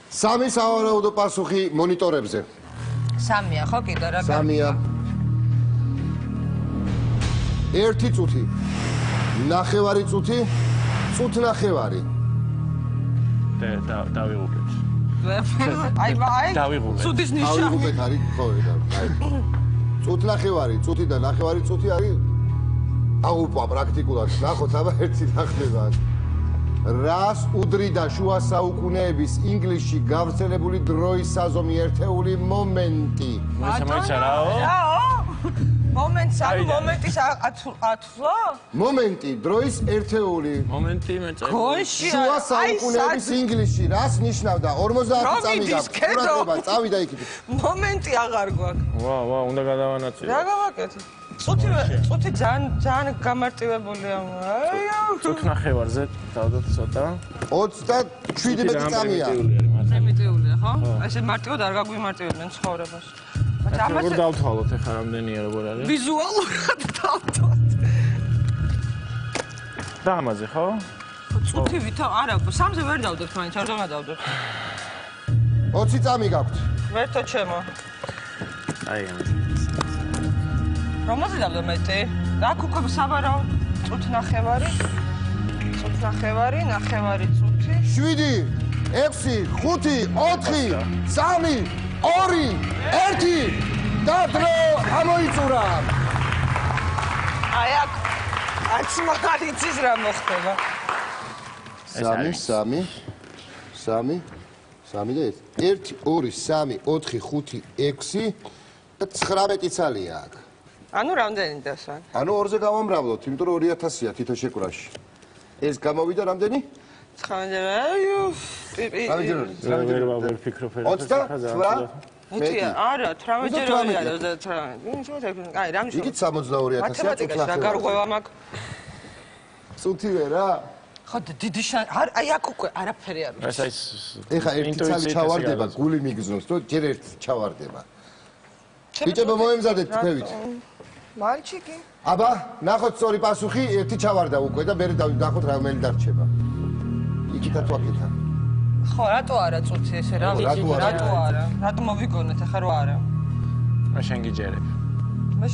სამი სავარაუდო პასუხი მონიტორებზე. სამია ხო კიდე რა? სამია. ერთი წუთი. ნახევარი წუთი. წუთ ნახევარი. დავიღუპეთ. აი დავიღუპეთ. წუთის ნიშანი. დავიღუპეთ არის ხო და აი. წუთ ნახევარი, წუთი და ნახევარი წუთი არის აუპა პრაქტიკულად. ნახოთ აბა ერთი ნახდება. რას უდრიდა შუა საუკუნეების ინგლისში გავრცელებული დროის საზომი ერთეული მომენტი? მოიცა რაო? მომენტს ანუ მომენტის ათვლა? მომენტი, დროის ერთეული. მომენტი მეწე. გონში შუა საუკუნეების ინგლისში რას ნიშნავდა? 50 წამი გაქვს. ყურადღება, წავიდა იქით. მომენტი აღარ გვაქვს. ვა, უნდა გადავანაწილო. რა გავაკეთე? წუთი ძალიან გამარტივებულია. წუთ ნახევარზე დავდოთ ცოტა. 27 წამია. პრიმიტიულია, ხო? ესე მარტივად არ გაგვიმარტივებენ ცხოვრებას. როგორ დავთვალოთ ახლა რამდენია როგორ არის? ვიზუალურად დავთვალოთ. რა ამაზე ხო? წუთი ვითომ არა, სამზე ვერ დავდოთ მაინც, არ დავდოთ. 20 წამი გაქვთ. ვერთო ჩემო. აი ამაზე. რომელზე დავდო მეტი? აქ უკვე საბარავ წუთ ნახევარი. წუთ ნახევარი, ნახევარი წუთი. 7, 6, 5, 4, 3, 2, 1 და დრო ამოიწურა. აი აქ არც მარიცის რა მოხდება. 3, 3, 3, 3 და 1, 2, 3, 4, 5, 6 და 19 ცალია აქ. ანუ რამდენი დასვა? ანუ 2-ზე გავამრავლოთ, იმიტომ რომ 2000-ია თითო შეკვრაში. ეს გამოვიდა რამდენი? 19 ვერ ვფიქრობ ერთ 29 მეტია, არა, 18 არა 38. აი, რამის იგი 62000-ია მათემატიკაში რა გარღვევა მაქვს? წუთი ვერა? ხო, დიდი აი აქ უკვე არაფერი არ არის. ეს ეხა ერთი ცალი ჩავარდება, გული მიგზნობს, რომ ჯერ ერთი ჩავარდება. ბიჭებო მოემზადეთ თქვენით. მალჩიკი. აბა, ნახოთ სწორი პასუხი, ერთი ჩავარდა უკვე და მე ნახოთ რომელი დარჩება. იქითაც ვაკეთა. ხო, რატო არა წუთი ესე რა ვიცი, რატო არა? რატო მოვიგონეთ ახლა რო არა? მაშინ გიჯერებ. მე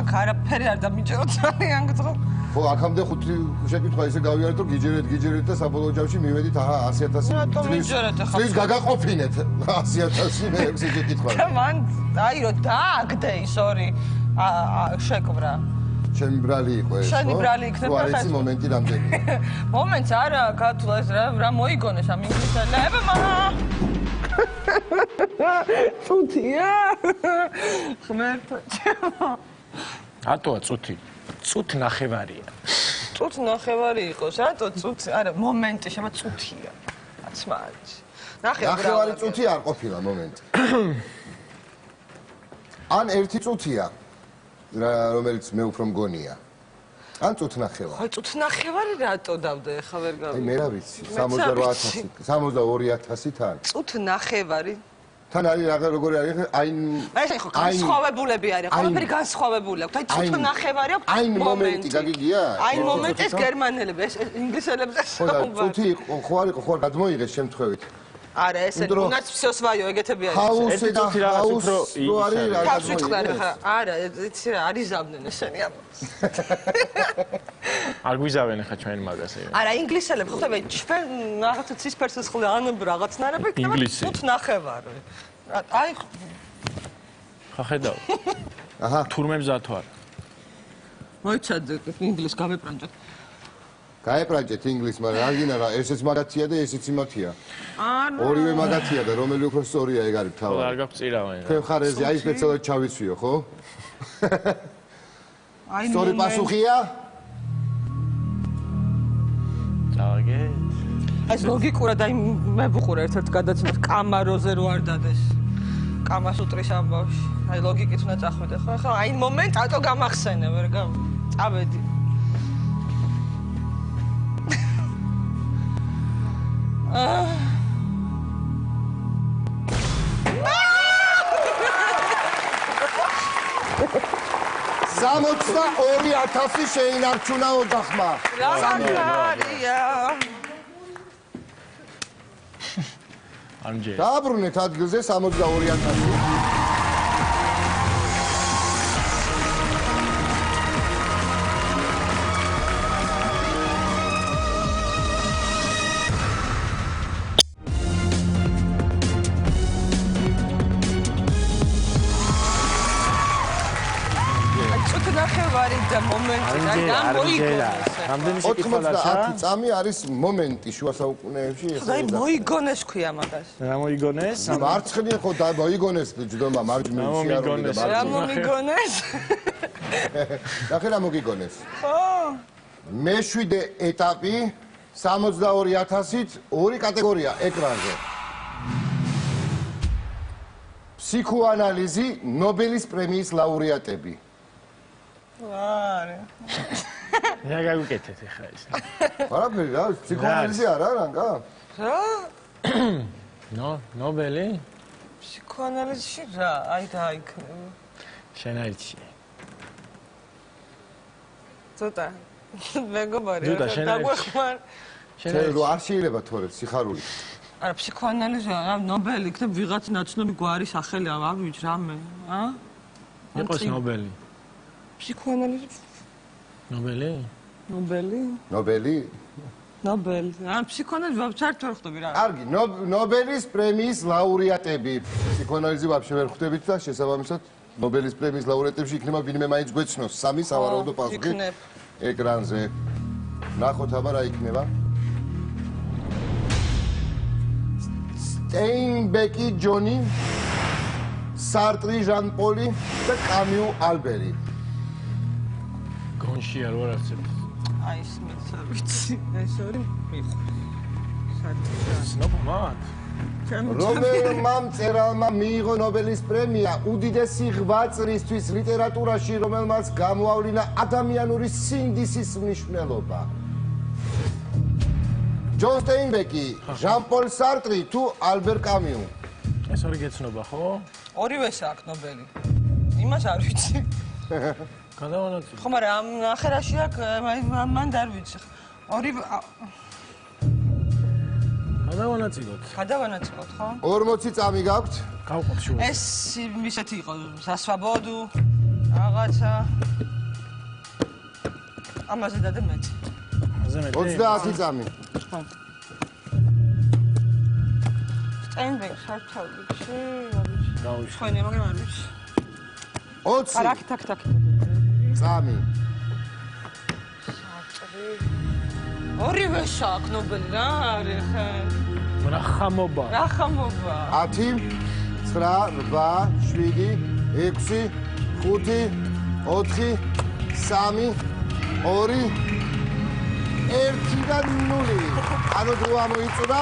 აქ არაფერი არ დამიჯერო ძალიან გძღობ. ხო, აქამდე 5 შეკითხვა ისე გავიარეთ, რომ გიჯერეთ და საბოლოო ჯამში მივედით, აჰა, 100000. რატომ მიჯერეთ ახლა? ის გაგაყოფინეთ 100000 მე 6 შეკითხვა. მან აი რო დააგდე ის ორი შეკვრა. ჩემი ბრალი იყო ეს, ხო? შენი ბრალი იქნება ხო, არის მომენტი რამდენია? მომენტს არა, ქართულ ეს რა მოიგონეს ამ ინგლისელებმა. წუთია. ღმერთო ჩემო. რატოა წუთი? წუთ ნახევარია. წუთ ნახევარი იყოს, რატო წუთი? არა, მომენტი შემა წუთია. აცმაჩ. ნახევარი წუთი არ ყოფილა მომენტი. ან ერთი წუთია, რომელიც მე უფრო მგონია. ან წუთ ნახევარი. ხო, წუთ ნახევარი რატო დავდე, ხა ვერ გავიგე. აი მე რა ვიცი, 68000, 62000 თან. წუთ ნახევარი. თან არის როგორი არის აი ეს ხო განსხვავებულები არის, ყველაფერი განსხვავებული აქვს. აი წუთ ნახევარი აქვს. აი მომენტი გაგიგია? აი მომენტი ეს გერმანელები, ეს ინგლისელებზე ხო და წუთი ხო არ იყო, ხო არ გადმოიღეს შემთხვევით. არა, ესე უნაც всё свое ეგეთები არის. ჰაუსი და ჰაუსი რო არის რა გადმოიღეს. არა, იცი რა, არიზავდნენ ესენი ამას. არ გვიზავენ ახლა ჩვენ მაგას. არა, ინგლისელები ხოთები ჩვენ რაღაცა ცისფერს ხლე ან რაღაცნაირები იქნება წუთ ნახევარი. აი ხა ხედავ. აჰა. თურმე მზათო არა. მოიცადე ინგლისს გავეპრანჭოთ. გაეპრანჭეთ ინგლისს, მაგრამ არ გინდა რა, ესეც მაგათია და ესეც იმათია. არა. ორივე მაგათია და რომელი უფრო სწორია ეგ არის თავი. არ გაქვს წირავენ. თქვენ ხარეზე აი სპეციალურად ჩავიცვიო, ხო? აი სწორი პასუხია? წავაგეთ. ეს ლოგიკურად აი მე ვუყურე ერთ-ერთ გადაცემას კამაროზე რო არ დადეს. კამასუტრის ამბავში. აი ლოგიკით უნდა წახვიდე, ხო? ხო, აი მომენტ ატო გამახსენე, ვერ წავედი. სამოცდა 2000 შეინარჩუნა ოჯახმა. რაღაცარია. ამჯერ. დააბრუნეთ ადგილზე 62000. ნახევარი და მომენტი და გამოიგონეს. რამდენი შეკითხვა 90 წამი არის მომენტი შუა საუკუნეებში. აი მოიგონეს ქვია მაგას. რა მოიგონეს? მარცხნივ ხო და მოიგონეს ჯდომა მარჯვნივ შეარული და რა მომიგონეს? ნახე რა მოგიგონეს. ხო. მე-7 ეტაპი 62,000-ით ორი კატეგორია ეკრანზე. ფსიქოანალიზი ნობელის პრემიის ლაურეატები. ვარე. რა გაგუკეთეთ ახლა ეს? არაფერი რა, ფსიქოანალიზი არა რანგა? რა? ნობელი? ფსიქოანალიზში რა? აი დაიქნება. შენ აიცი. ცოტა. მეგობარი, ზუდა, შენ დაგვეხმარ. შენ რო არ შეიძლება თორე სიხარული. არა, ფსიქოანალიზი რა, ნობელი იქნებ ვიღაც ნაცნობი გვარი სახელი, არ ვიცი რამე, ა? იყოს ნობელი. ფსიქოანალიზი ნობელი? ნობელი? ნობელი? ნობელი. ან ფსიქოანალიზი ვაფშე არ ხვდები რა. კარგი, ნობელის პრემიის ლაურეატები. ფსიქოანალიზი ვაფშე ვერ ხვდებით და შესაბამისად ნობელის პრემიის ლაურეატებში იქნება ვინმე მაინც გვეცნოს სამი სავარაუდო პასუხი ეკრანზე. ნახოთ აბა რა იქნება. სტეინბეკი ჯონი, სარტრი ჟან პოლი და კამიუ ალბერი. გონში არ ვარ არცერთ. აი ეს მეც არ ვიცი. ეს ორი მიხო. სარტრი. სნობმად. რომელმა მწერალმა მიიღო ნობელის პრემია უდიდესი 8 წლისთვის ლიტერატურაში, რომელმაც გამოავლინა ადამიანური სინდისის მნიშვნელობა. ჯონ სტეინბეკი, ჟან პოლ სარტრი თუ ალბერ კამიუ? ეს ორი გეცნობა ხო? ორივეს აქვს ნობელი. იმას არ ვიცი. გადავანაწილე. ხო, მაგრამ ამ ნახერაში აქვს, მან არ ვიცი. ორი გადავანაწილოთ. გადავანაწილოთ, ხო? 40 წამი გაქვთ. გავყოთ შუა. ეს ისეთი იყო სასვაბოდო რაღაცა. ამაზე დადე მეც. ამაზე მე 30 წამი. ხო. სტეინბეკი საერთოდ დავიშ. ხოინე მაგრამ არ ვიცი. 20 აქ. წამი. ორივე შაქ ნობელი რა არის ხა? რა ხამობა. რა ხამობა? 10, 9, 8, 7, 6, 5, 4, 3, 2, 1 და 0. ანუ დრო ამოიწურა.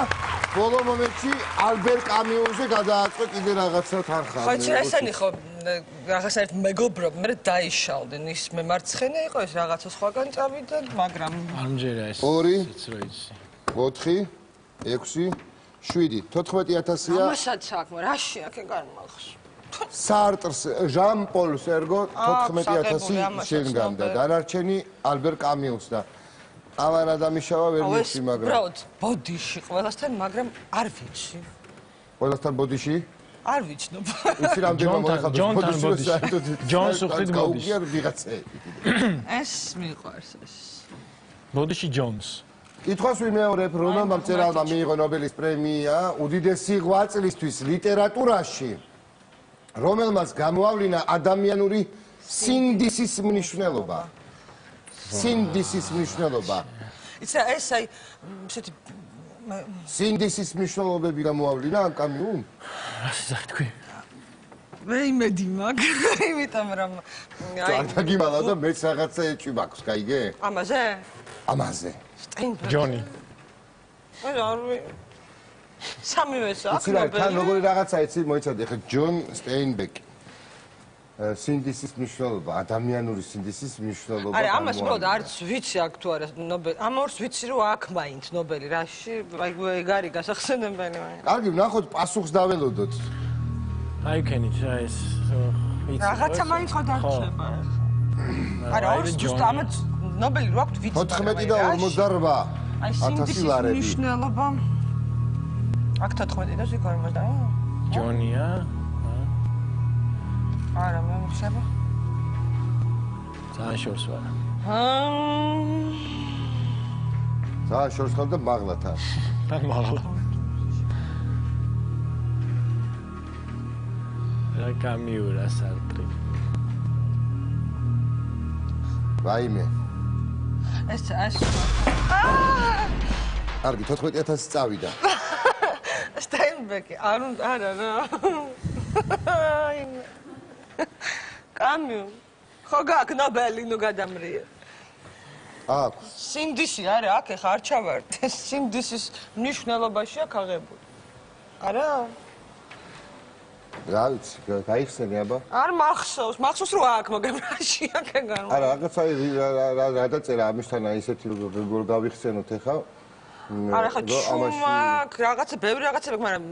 ბოლო მომენტში ალბერ კამიუზე გადააწყვე კიდე რაღაცა თანხა. ხო, ესენი ხო რაღაცა მეგობრობ, მე დაიშალდნენ ის მე მარცხენა იყო ეს რაღაცა სხვაგან წავიდა, მაგრამ არ მჯერა ეს. 2, ეს რა იცი. 4, 6, 7, 14,000-ია. ამასაც აქვს, რაში აქ განმახს. სარტრს, ჟან პოლს ერგო 14,000 შენგან და დანარჩენი ალბერ კამიუს და ამან ადამიანშავა ვერ მიცი, მაგრამ უბრალოდ ბოდიში ყველასთან, მაგრამ არ ვიცი. ყველასთან ბოდიში? არ ვიცნობ. იცი რამდენმა მოიხადოს ბოდიში. ჯონს უხდით ბოდიში. გაუგიარ ვიღაცები. ეს მიყვარს ეს. ბოდიში ჯონს. კითხვას ვიმეორებ, რომელმა მწერალმა მიიღო ნობელის პრემია უდიდესი 8 წლისთვის ლიტერატურაში, რომელმაც გამოავლინა ადამიანური სინდისის მნიშვნელობა. სინდისის მნიშვნელობა. იცი ეს აი ესეთი სინდისის მნიშვნელობები გამოავლინა ამ კამიუმ? ასე თქვი. მე იმედი მაქვს, იმიტომ რომ არ დაგიმალა და მეც რაღაცა ეჭვი მაქვს, გაიგე? ამაზე? ამაზე. სტეინბეკი. ჯონი. სამივეს აქვს იცი რა, თან ნობელი. როგორი რაღაცა იცი, მოიცადე, ხა ჯონ სტეინბეკი. სინდისის მნიშვნელობა, ადამიანური სინდისის მნიშვნელობა. არა, ამას უბრალოდ არც ვიცი აქ თუ არა ნობელი. ამ ორს ვიცი რომ აქ მაინც ნობელი რაში, აი ეგ არის გასახსენებელი მაინც. კარგი, ვნახოთ პასუხს დაველოდოთ. აი ქენით რა ეს იცი. რაღაცა მაინც ხო დარჩება. არა, ორს ზუსტად ამაც ნობელი რო აქვს ვიცი. 14 და 48. აი 1000 სინდისის ლარები. მნიშვნელობა. აქ 14 და 50. ჯონია. არა, მე მიხსება. ძალიან შორს ვარ. ძალიან შორს ხარ და მაღლათა. თან მაღლა. რა კამიურა სარტრი. ვაიმე. ეს კარგი, 14,000 წავიდა. სტეინბეკი, არა რა. კამიუ. ხო გაქვს ნობელი ნუ გადამრიე. აქვს. სინდისი არა, აქ ეხა არ ჩავარდ. სინდისის მნიშვნელობაშია აღებული. არა? რა ვიცი, გაიხსენე აბა? არ მახსოვს რომ აქ მაგრამ რაში აქეგან. არა, რაღაცა რა დაწერა ამისთან ისეთი როგორ გავიხსენოთ ეხა? არა ხა ჩუმაკ, რაღაცა ბევრი რაღაცა მაგრამ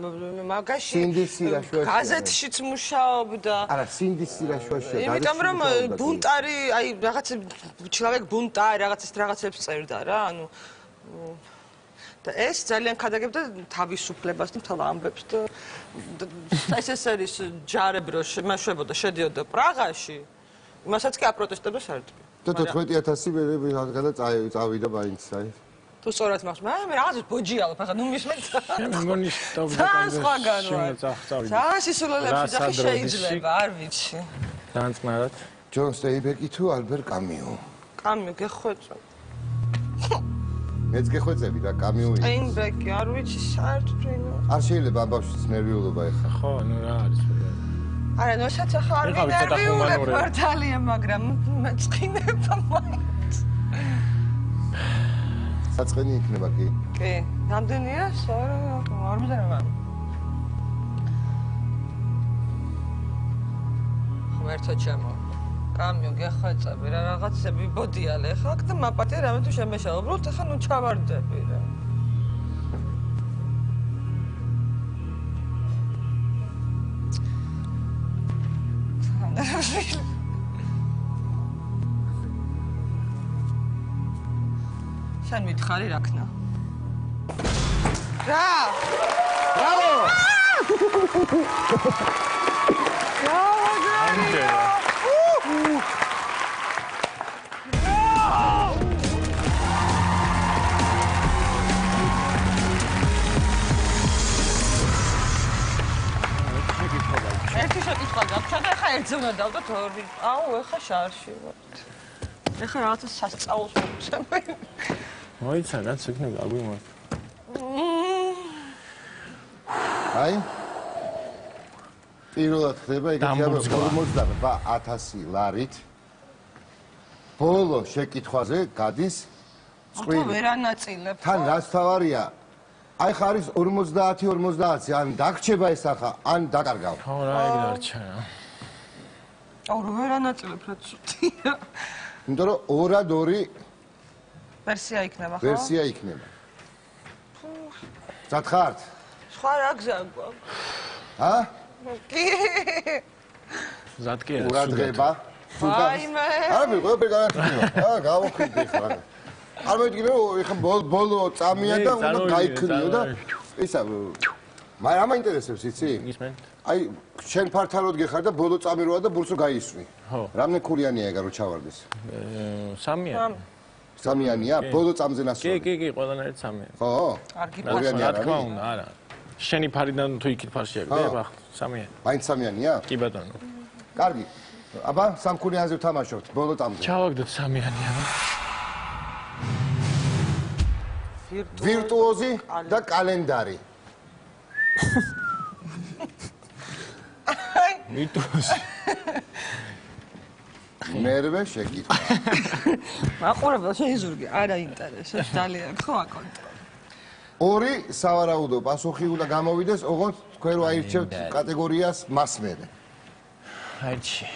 მაგაში სინდისი რა შუაშია. გაზეთშიც მუშაობდა. არა, სინდისი რა შუაშია. იმიტომ რომ ბუნტარი, აი რაღაცა ჩილავეკ ბუნტარი, რაღაცის რაღაცებს წერდა რა, ანუ და ეს ძალიან ქადაგებდა თავისუფლებას და მთელ ამბებს და SSR-ის ჯარები რო შემაშვებოდა, შედიოდა პრაღაში, იმასაც კი აპროტესტებდა საერთოდ. და 14000 მე გადაგა წავიდა მაინც აი. თუ სწორად მახსოვს, მე რაღაცას ბოჯიალობ, ახლა ნუ მისმენთ. მეგონი ძალიან სხვაგან ვარ. ძალიან სისულელებში და შეიძლება, არ ვიცი. ძალიან წნარად. ჯონ სტეინბეკი თუ ალბერ კამიუ? კამიუ გეხვეწო. მეც გეხვეწები და კამიუი. სტეინბეკი, არ ვიცი, საერთოდ ვინო. არ შეიძლება ამ ბავშვის ნერვიულობა ეხა. ხო, ნუ რა არის? არა, ნუ ესაც ახლა არ ვინერვიულებ ვარ ძალიან, მაგრამ მეწყინება მაინც. საწყენი იქნება კი? კი, რამდენია? არ მიზერება. ღმერთო ჩემო. კამიო გეხვეწები რა რაღაცები ბოდიალე ხა აქ და მაპატია რამე თუ შემეშალა. უბრალოდ ახლა ნუ ჩავარდები რა. შენ მითხარი რა ქნა? რა! ბრავო! ერთი შეკითხვა გაქვს, და ხა ერთზე უნდა დავდოთ ორი. აუ, ეხა შარში ვარ. ეხა რაღაცა სასწაულს მოვცემ. მოიცა რაც იქნება გაგვიმართ. აი პირველად ხდება ეგეთი 48000 ლარით ბოლო შეკითხვაზე გადის წყვილი. ხო, ვერანაწილებ. თან რაც თავარია აი ხა არის 50-50 ან დაგრჩება ეს ახლა ან დაკარგავ. ხო რა ეგ დარჩა რა. აუ ვერანაწილებ რა ცუდია. იმიტომ რომ 2-2 ვერსია იქნება ხო? ვერსია იქნება. ზათხართ? სხვა რა გზა გვაქვს? ჰა? კი. ზატკი არა. ყურადღება. ვაიმე. არა მე ყველაფერი განაცხადება. გავუხვიდე ხარ. არ მოვიდგინე რომ ეხა ბოლო წამია და უნდა გაიქნიო და ისა მაგრამ ამა ინტერესებს იცი? ისმენთ. აი შენ ფართალოდ გეხარ და ბოლო წამი როა და ბურსო გაისვი. ხო. რამე ქურიანია ეგა რო ჩავარდეს? სამია. სამიანია? ბოლო წამზე ნასწორი. კი, ყველანაირად სამია. ხო? კარგი ორიანი რა არ თქმა არის? უნდა, არა. შენი ფარიდან თუ იქით ფარში აქვს, და სამია. მაინც სამიანია? კი ბატონო. კარგი. აბა სამქურიანზე ვთამაშობთ ბოლო წამზე. ჩავაგდოთ სამიანია. ვირტუოზი და კალენდარი. ვირტუოზი. მერვე შეკითხვა. მაყურებელ შეიზურგი, არა ინტერესებს ძალიან ხო აკონტ. ორი სავარაუდო პასუხი უნდა გამოვიდეს, ოღონდ თქვენ რო აირჩევთ კატეგორიას მასმერე. აიჩი.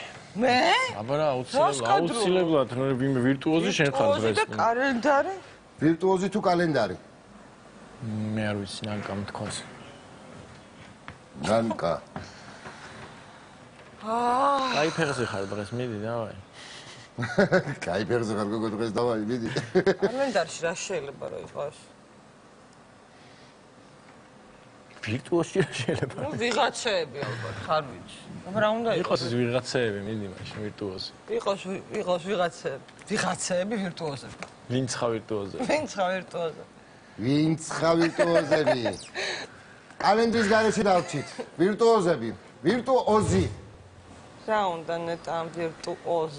მე? აბა რა აუცილებლად ვინმე ვირტუოზი შენ ხარ დღეს. და კალენდარი? ვირტუოზი თუ კალენდარი? მე არ ვიცი ნანკა მთქოს. ნანკა. კაი ფეხზე ხარ დღეს, მიდი დავაი. კაი ფეხზე ხარ გოგო დღეს დავაი, მიდი. კალენდარში რა შეიძლება რომ იყოს? ვირტუოზში რა შეიძლება? ნუ ვიღაცები ალბათ, ხარ ვიცი. მაგრამ რა უნდა იყოს ეს ვიღაცები, მიდი მაშინ ვირტუოზი. იყოს ვიღაცები. ვიღაცები ვირტუოზები. ვინც ხარ ვირტუოზები? ვინც ხარ ვირტუოზები? ვინც ხარ ვირტუოზები? კალენდრის გარეშე დავრჩით. ვირტუოზები, ვირტუოზი. რა უნდა ნეტა ამ ვირტუოზ?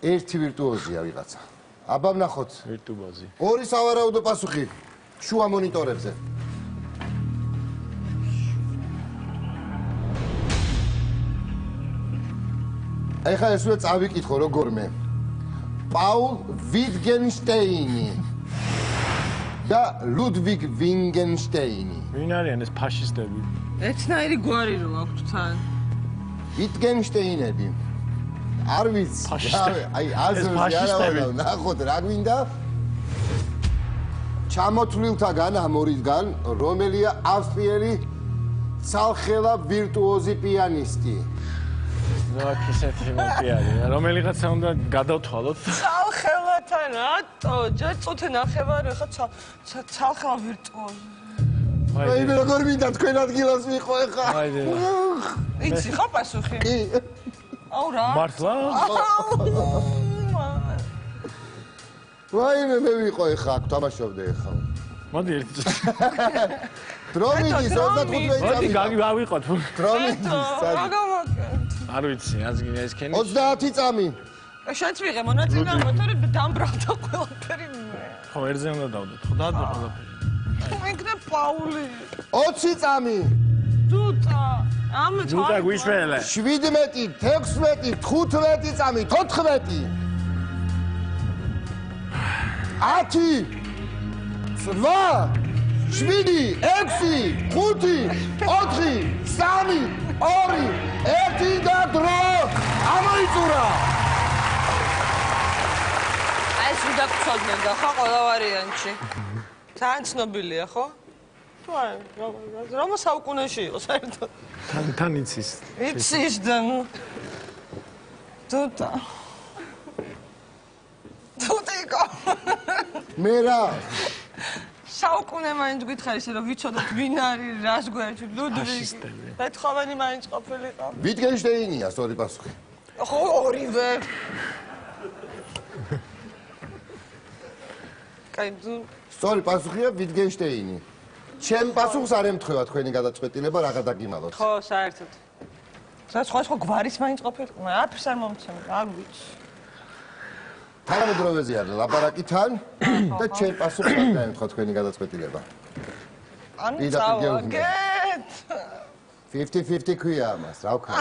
ერთი ვირტუოზია ვიღაცა. აბა ვნახოთ. ვირტუოზი. ორი სავარაუდო პასუხი შუა მონიტორებზე. ეხლა ეს უნდა წავიკითხო როგორმე. პაულ ვიტგენშტეინი და ლუდვიგ ვინგენშტეინი. ვინ არიან ეს ფაშისტები? ერთნაირი გვარი რო აქვთ თან. ვიტგენშტეინები. არ ვიცი. აი აზრზე არა ნახოთ რა გვინდა. ჩამოთვლილთაგან ამ ორისგან რომელია ავსტრიელი ცალხელა ვირტუოზი პიანისტი? ნაკისეთი მოპიარი. რომელიღაცა უნდა გადავთვალოთ. ცალხელათან რატო? ჯერ წუთი ნახევარი ხა ცალხელა ვირტუოზი. აი მე როგორ მინდა თქვენ ადგილას ვიყო ეხა. აიდე. იცი ხო პასუხი? კი. აუ რა? მართლა? ვაიმე მე ვიყო ეხა აქ თამაშობდე ეხა. მოდი ერთი წუთი. დრომიდის 25 მოდი წამი. გავიყოთ. დრომიდის არ ვიცი, ეს ქენი. 30 წამი. შენც ვიღე მონაწილე, მაგრამ დამბრალდა ყველაფერი მე. ხო, ერთზე უნდა დავდოთ. ხო, დავდო ყველაფერი. მეკნე პაული. 20 წამი. დუტა. ამ დუტა გვიშველე. 17, 16, 15 წამი, 14. 10 8 7 6 5 4 3 2 1 და დრო ამოიწურა. აი ეს უნდა გწოდნე და ხო ყველა ვარიანტში. თან ცნობილია ხო? თუ არა, რომ საუკუნეში იყო საერთოდ. თან იცის. იცის და ნუ. დუტა. დუტიკო. მე რა საუკუნე მაინც გითხარი ისე რომ ვიცოდოთ ვინ არის, რას გვერდ, ლუდვიგი. ბეთჰოვენი მაინც ყოფილიყო. ვიტგენშტეინია სწორი პასუხი. ხო, ორივე. კაი, სწორი პასუხია ვიტგენშტეინი. ჩემ პასუხს არ ემთხვევა თქვენი გადაწყვეტილება რა გადაგიმალოთ. ხო, საერთოდ. სხვა გვარის მაინც ყოფილიყო, არაფერს არ მომცემ, არ ვიცი. თანამედროვეზე არის ლაპარაკი თან და ჩემ პასუხს არ დაემთხვა თქვენი გადაწყვეტილება. ანუ წავაგეთ. 50-50 ქვია ამას, რა ვქნა.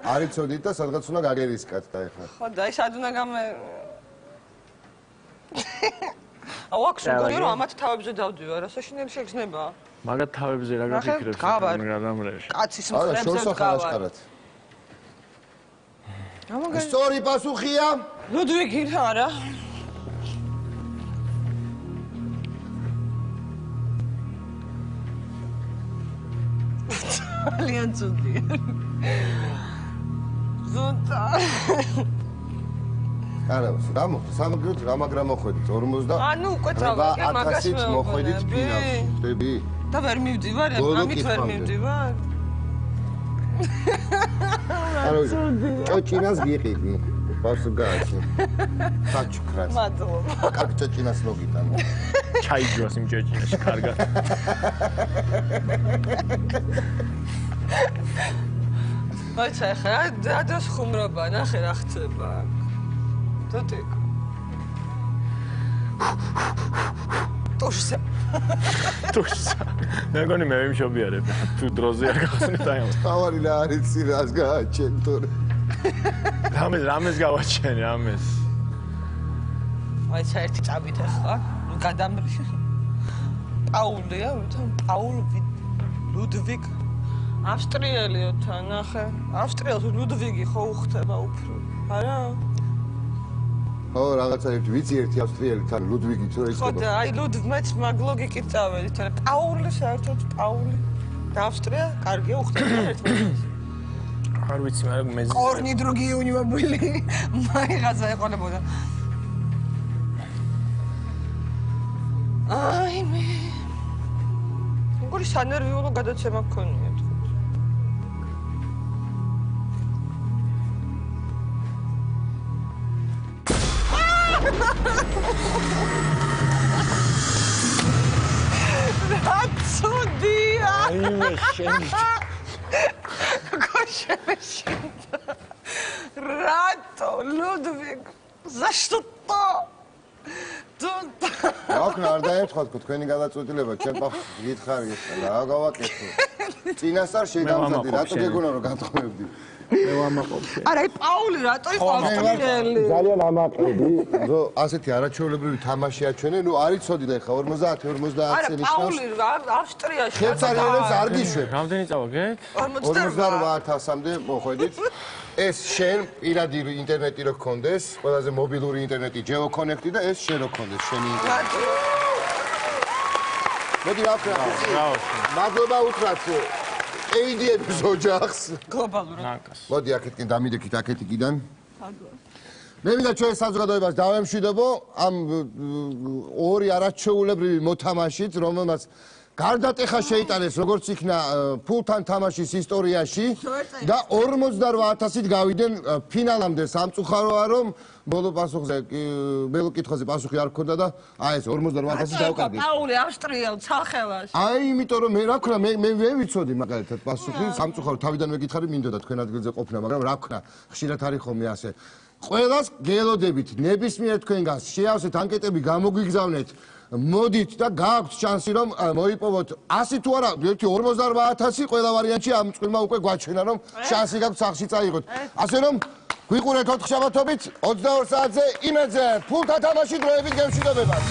არ იცოდით და სადღაც უნდა გაგერისკათ და ეხლა. ხო, და ის არ უნდა გამე აუ აქ სულ რომ ამათ თავებზე დავდივარ, საშინელი შეგრძნება. მაგათ თავებზე რა გაფიქრებს გადამრეში? კაცის არა, მხრებზე შორს გავარ. ახალაშკარად. ამაგე სწორი პასუხია ლუდვიგი რა? ძალიან ცუდია. ზონტა. არა, სამაგროთ რა მაგრამ მოხვედით 40 ანუ უკვე წავაგე მაგას მე მოხვედით ფინალში, ხდები? და ვერ მივდივარ, ამით ვერ მივდივარ. არა, ჭოჭინას გიყიდი. პასუხი გააჩი. საჩუქრას. მადლობა. კარგ ჭოჭინას მოგიტან. ჩაიჯოს იმ ჭოჭინაში, კარგად. მოიცა ხა, დადას ხუმრობა, ნახე რა ხდება. დოტიკ. ტუშსა. ტუშსა. მეგონი მე ვიმშობიარებ. თუ დროზე არ გახსნით აი ამ. თავარი რა არის რას გააჩენ თორე. რამეს გავაჩენე ამეს. მოიცა ერთი წავით ახლა, გადამრი. პაულია, თან პაულ ლუდვიგ ავსტრიელიო თან ნახე. ავსტრიელს ლუდვიგი ხო უხდება უფრო. არა? ო, რაღაცა ერთი ვიცი ერთი ავსტრიელი თან ლუდვიგი თუ ის ხო და აი ლუდვიგმეც მაგ ლოგიკით წავედით, არა პაული საერთოდ პაული და ავსტრია კარგია უხდება ერთმანეთს. არ ვიცი, მაგრამ მე კორნი დროგი უნივაბილი მაიღაცა ეყოლებოდა. აი მე როგორი სანერვიულო გადაცემა გქონია თქო. რა ცუდია. აი მე შენ Рато, Людвиг, за что-то? რა ვქნა არ დაემთხვა თქვენი გადაწყვეტილება, ჩემ პახს გითხარი ეს რა გავაკეთო? წინასწარ შეგამზადი, ვამაყობ რატო შენ. გეგონა რომ გათხოვებდი? მე ვამაყობ შენ. არა, პაული რატო იყო ავსტრიელი? ძალიან ამაყრები, რომ ასეთი არაჩვეულებრივი თამაშია ჩვენი, ნუ არ იცოდი და ხა 50-50 არა, წელი პაული ავსტრიაში. ხელწარიანებს არ გიშვებ. რამდენი წავა გეთ? 48,000-მდე მოხვედით. ეს შენ პირადი ინტერნეტი რო გქონდეს, ყველაზე მობილური ინტერნეტი ჯეო კონექტი და ეს შენ რო გქონდეს, შენი ინტერნეტი. მოდი რა ვქნა? ბრავო. მადლობა უთხრათ ADF-ის ოჯახს. გლობალურად. ნაკას. მოდი აქეთკენ დამიდექით აქეთიკიდან. მე მინდა ჩვენ საზოგადოებას დავემშვიდობო ამ ორი არაჩვეულებრივი მოთამაშით, რომელმაც გარდატეხა შეიტანეს როგორც იქნა ფულთან თამაშის ისტორიაში და 48,000-ით გავიდნენ ფინალამდე. სამწუხაროა რომ ბოლო პასუხზე ბოლო კითხვაზე პასუხი არ გქონდა და აი ეს 48,000-ით დავკარგეთ. პაული ავსტრიელ ცალხევას. აი იმიტომ რომ მე რა ვქნა მე ვიცოდი მაგალითად პასუხი სამწუხაროდ თავიდანვე გითხარი მინდოდა თქვენ ადგილზე ყოფნა მაგრამ რა ვქნა ხშირად არის ხოლმე ასე ყველას გელოდებით ნებისმიერ თქვენგანს შეავსეთ ანკეტები გამოგვიგზავნეთ მოდით და გააქვთ შანსი რომ მოიპოვოთ 100 თუ არა 48,000 ყველა ვარიანტში ამ წყვილმა უკვე გვაჩვენა რომ შანსი გაქვთ სახში წაიღოთ ასე რომ გვიყურეთ 4 შაბათობით 22 საათზე იმედზე ფულთა თამაში დროებით გემშვიდობებად